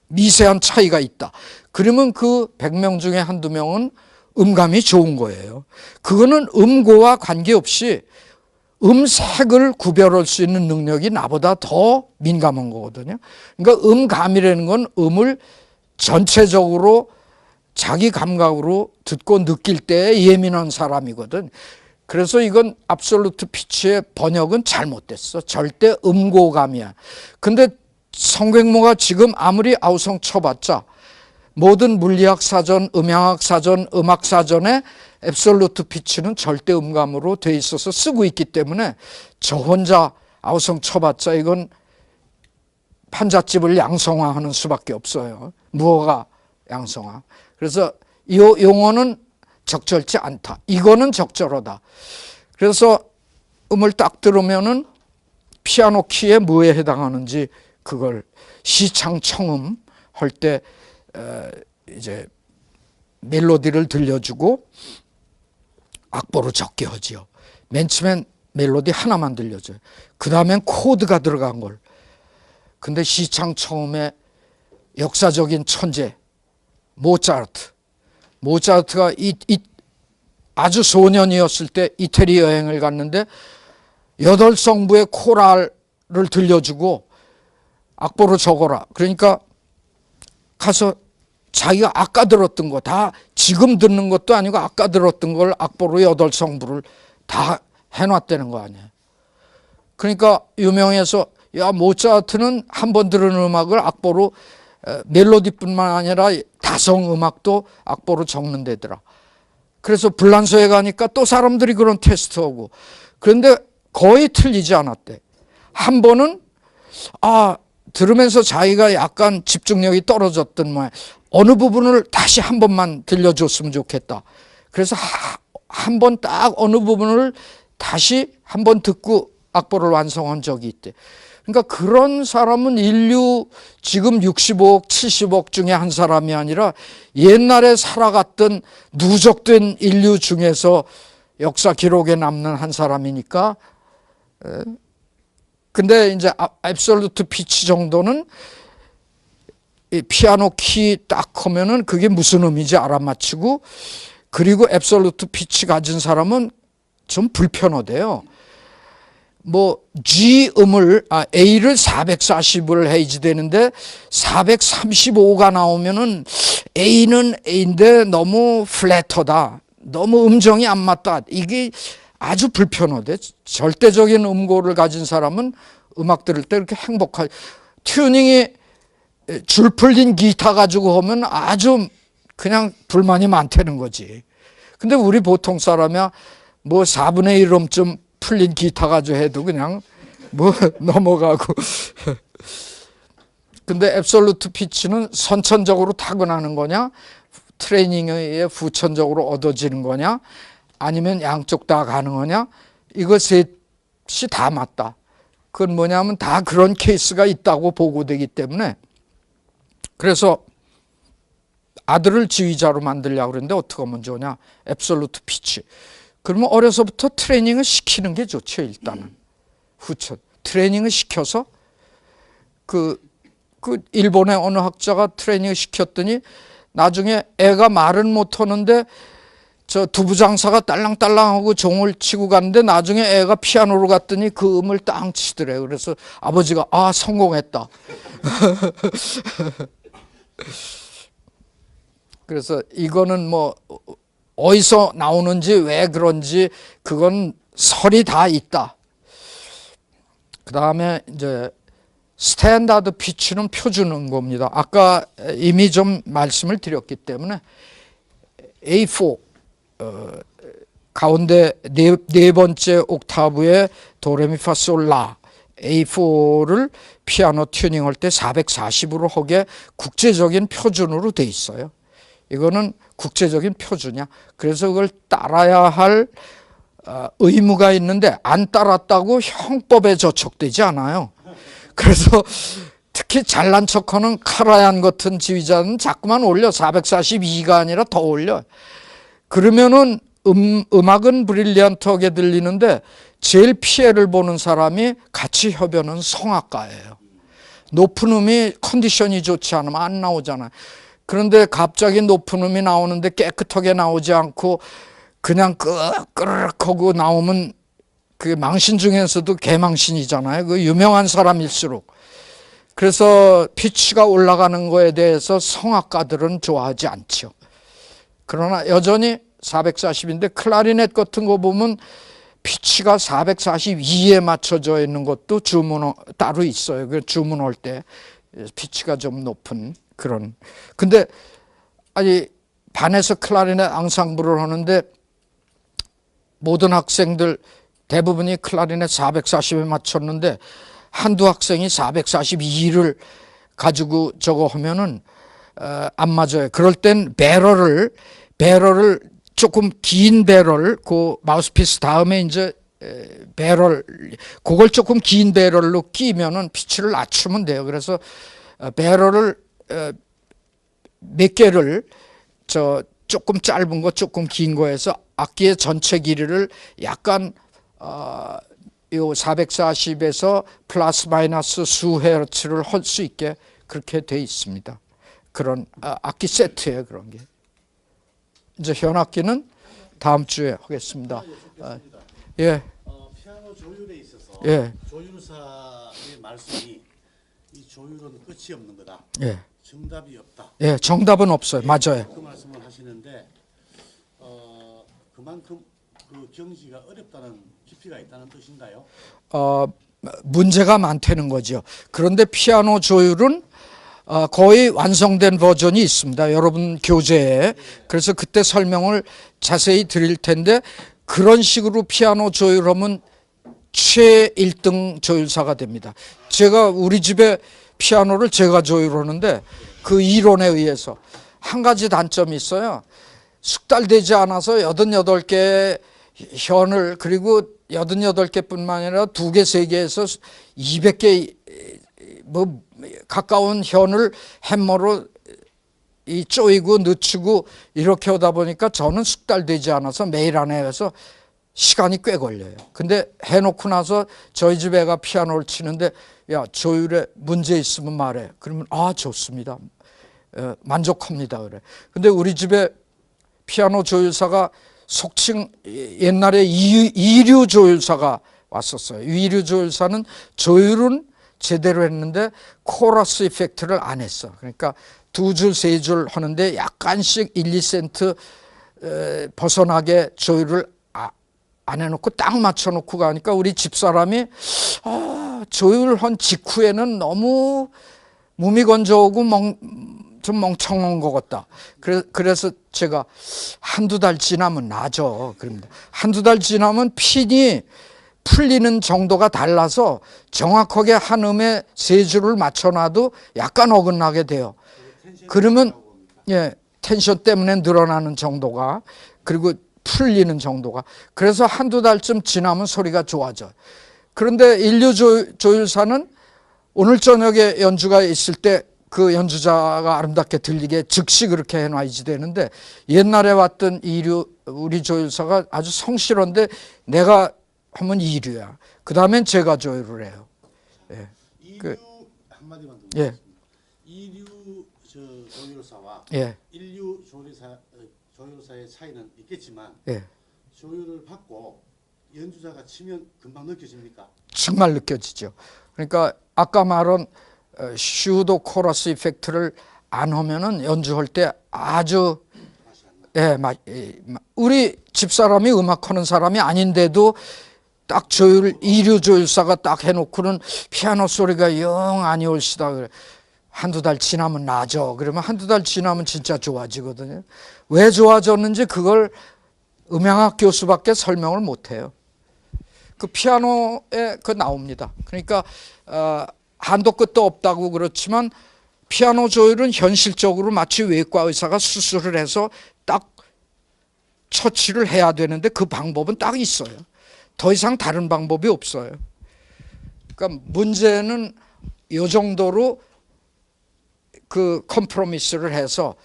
미세한 차이가 있다. 그러면 그 100명 중에 한두 명은 음감이 좋은 거예요. 그거는 음고와 관계없이 음색을 구별할 수 있는 능력이 나보다 더 민감한 거거든요. 그러니까 음감이라는 건 음을 전체적으로 자기 감각으로 듣고 느낄 때 예민한 사람이거든. 그래서 이건 압솔루트 피치의 번역은 잘못됐어. 절대 음고감이야. 근데 성경모가 지금 아무리 아우성 쳐봤자 모든 물리학 사전, 음향학 사전, 음악 사전에 앱솔루트 피치는 절대 음감으로 돼 있어서 쓰고 있기 때문에 저 혼자 아우성 쳐봤자 이건 판잣집을 양성화하는 수밖에 없어요. 무어가 양성화. 그래서 이 용어는 적절치 않다. 이거는 적절하다. 그래서 음을 딱 들으면은 피아노 키에 뭐에 해당하는지 그걸 시창청음 할 때 이제 멜로디를 들려주고 악보로 적게 하지요. 맨 처음엔 멜로디 하나만 들려줘요. 그 다음엔 코드가 들어간 걸. 근데 시창청음의 역사적인 천재 모차르트가 아주 소년이었을 때 이태리 여행을 갔는데 8성부의 코랄을 들려주고 악보로 적어라. 그러니까 가서 자기가 아까 들었던 거 다 지금 듣는 것도 아니고 아까 들었던 걸 악보로 8성부를 다 해놨다는 거 아니에요. 그러니까 유명해서 야 모차르트는 한 번 들은 음악을 악보로 멜로디뿐만 아니라 다성 음악도 악보로 적는 데더라. 그래서 불란서에 가니까 또 사람들이 그런 테스트하고 그런데 거의 틀리지 않았대. 한 번은 들으면서 자기가 약간 집중력이 떨어졌던 모양 어느 부분을 다시 한 번만 들려줬으면 좋겠다. 그래서 한 번 딱 어느 부분을 다시 한 번 듣고 악보를 완성한 적이 있대. 그러니까 그런 사람은 인류 지금 65억, 70억 중에 한 사람이 아니라 옛날에 살아갔던 누적된 인류 중에서 역사 기록에 남는 한 사람이니까. 근데 이제 앱솔루트 피치 정도는 피아노 키 딱 하면은 그게 무슨 의미인지 알아맞히고 그리고 앱솔루트 피치 가진 사람은 좀 불편하대요. 뭐 G 음을 A를 440을 해야지 되는데 435가 나오면은 A는 A인데 너무 플랫하다. 너무 음정이 안 맞다. 이게 아주 불편하대. 절대적인 음고를 가진 사람은 음악 들을 때 이렇게 행복하게 튜닝이 줄 풀린 기타 가지고 하면 아주 그냥 불만이 많다는 거지. 근데 우리 보통 사람이야 뭐 4분의 1음쯤 풀린 기타 가지고 해도 그냥 뭐 넘어가고. 근데 앱솔루트 피치는 선천적으로 타고나는 거냐 트레이닝에 의해 후천적으로 얻어지는 거냐 아니면 양쪽 다 가능하냐 이거 셋이 다 맞다. 그건 뭐냐면 다 그런 케이스가 있다고 보고되기 때문에 그래서 아들을 지휘자로 만들려고 그러는데 어떻게 하면 좋으냐 앱솔루트 피치. 그러면 어려서부터 트레이닝을 시키는 게 좋죠. 일단은 후천 트레이닝을 시켜서 그 일본의 어느 학자가 트레이닝을 시켰더니 나중에 애가 말은 못하는데 저 두부장사가 딸랑딸랑하고 종을 치고 갔는데 나중에 애가 피아노로 갔더니 그 음을 땅 치더래요. 그래서 아버지가 성공했다. 그래서 이거는 뭐 어디서 나오는지 왜 그런지 그건 설이 다 있다. 그 다음에 이제 스탠다드 피치는 표준 음고입니다. 아까 이미 좀 말씀을 드렸기 때문에 A4 가운데 네 번째 옥타브의 도레미파솔라 A4를 피아노 튜닝할 때 440으로 하게 국제적인 표준으로 돼 있어요. 이거는 국제적인 표준이야. 그래서 그걸 따라야 할 의무가 있는데 안 따랐다고 형법에 저촉되지 않아요. 그래서 특히 잘난 척하는 카라얀 같은 지휘자는 자꾸만 올려. 442가 아니라 더 올려. 그러면은 음악은 브릴리언트하게 들리는데 제일 피해를 보는 사람이 같이 협연은 성악가예요. 높은 음이 컨디션이 좋지 않으면 안 나오잖아요. 그런데 갑자기 높은 음이 나오는데 깨끗하게 나오지 않고 그냥 끄르륵 하고 나오면 그게 망신 중에서도 개망신이잖아요. 그 유명한 사람일수록. 그래서 피치가 올라가는 거에 대해서 성악가들은 좋아하지 않죠. 그러나 여전히 440인데 클라리넷 같은 거 보면 피치가 442에 맞춰져 있는 것도 주문 따로 있어요. 그 주문할 때 피치가 좀 높은 그런. 근데 아니 반에서 클라리넷 앙상블을 하는데 모든 학생들 대부분이 클라리넷 440에 맞췄는데 한두 학생이 442를 가지고 저거 하면은 안 맞아요. 그럴 땐 배럴을 조금 긴 배럴, 그 마우스피스 다음에 이제 배럴, 그걸 조금 긴 배럴로 끼면은 피치를 낮추면 돼요. 그래서 배럴을 몇 개를 조금 짧은 거, 조금 긴 거에서 악기의 전체 길이를 약간 요 440에서 플러스 마이너스 수 헤르츠를 할 수 있게 그렇게 돼 있습니다. 그런 악기 세트예요, 그런 게. 이제 현악기는 다음 주에 하겠습니다. 예. 피아노 조율에 있어서 예. 조율사의 말씀이 이 조율은 끝이 없는 거다. 예. 정답이 없다. 예, 정답은 없어요. 맞아요. 그 말씀을 하시는데 그만큼 그 경지가 어렵다는 깊이가 있다는 뜻인가요? 문제가 많다는 거죠. 그런데 피아노 조율은 거의 완성된 버전이 있습니다. 여러분 교재에. 그래서 그때 설명을 자세히 드릴 텐데 그런 식으로 피아노 조율하면 최 1등 조율사가 됩니다. 제가 우리 집에 피아노를 제가 조율하는데 그 이론에 의해서 한 가지 단점이 있어요. 숙달되지 않아서 88개의 현을 그리고 88개뿐만 아니라 2개, 3개에서 200개 뭐 가까운 현을 햄머로 이 쪼이고 늦추고 이렇게 하다 보니까 저는 숙달되지 않아서 매일 안 해서 시간이 꽤 걸려요. 근데 해놓고 나서 저희 집 애가 피아노를 치는데 야 조율에 문제 있으면 말해. 그러면 아 좋습니다. 만족합니다. 그래. 근데 우리 집에 피아노 조율사가 속칭 옛날에 이류 조율사가 왔었어요. 이류 조율사는 조율은 제대로 했는데 코러스 이펙트를 안 했어. 그러니까 2줄, 3줄 하는데 약간씩 1, 2센트 벗어나게 조율을 안 해놓고 딱 맞춰놓고 가니까 우리 집사람이 조율한 직후에는 너무 몸이 건조하고 좀 멍청한 것 같다. 그래서 제가 한두 달 지나면 나죠. 그럽니다. 한두 달 지나면 핀이 풀리는 정도가 달라서 정확하게 한 음에 3줄을 맞춰놔도 약간 어긋나게 돼요. 그러면 예, 텐션 때문에 늘어나는 정도가 그리고 풀리는 정도가 그래서 한두 달쯤 지나면 소리가 좋아져요. 그런데 인류 조율사는 오늘 저녁에 연주가 있을 때 그 연주자가 아름답게 들리게 즉시 그렇게 해놔야지 되는데 옛날에 왔던 우리 조율사가 아주 성실한데 내가 하면 이류야. 그 다음엔 제가 조율을 해요. 예. 이류 한마디만 더 예. 이류 조율사와 예. 인류 조율사의 차이는 있겠지만 예. 조율을 받고 연주자가 치면 금방 느껴집니까? 정말 느껴지죠. 그러니까 아까 말한 슈도 코러스 이펙트를 안 하면은 연주할 때 아주 우리 집사람이 음악하는 사람이 아닌데도 딱 이류 조율사가 딱 해놓고는 피아노 소리가 영 아니 올시다 그래. 한두 달 지나면 나죠. 그러면 한두 달 지나면 진짜 좋아지거든요. 왜 좋아졌는지 그걸 음향학 교수밖에 설명을 못해요. 그 피아노에 그 나옵니다. 그러니까 한도 끝도 없다고 그렇지만 피아노 조율은 현실적으로 마치 외과 의사가 수술을 해서 딱 처치를 해야 되는데 그 방법은 딱 있어요. 더 이상 다른 방법이 없어요. 그러니까 문제는 이 정도로 그 컴프로미스를 해서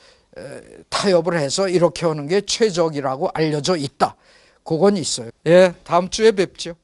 타협을 해서 이렇게 하는 게 최적이라고 알려져 있다. 그건 있어요. 예, 다음 주에 뵙죠.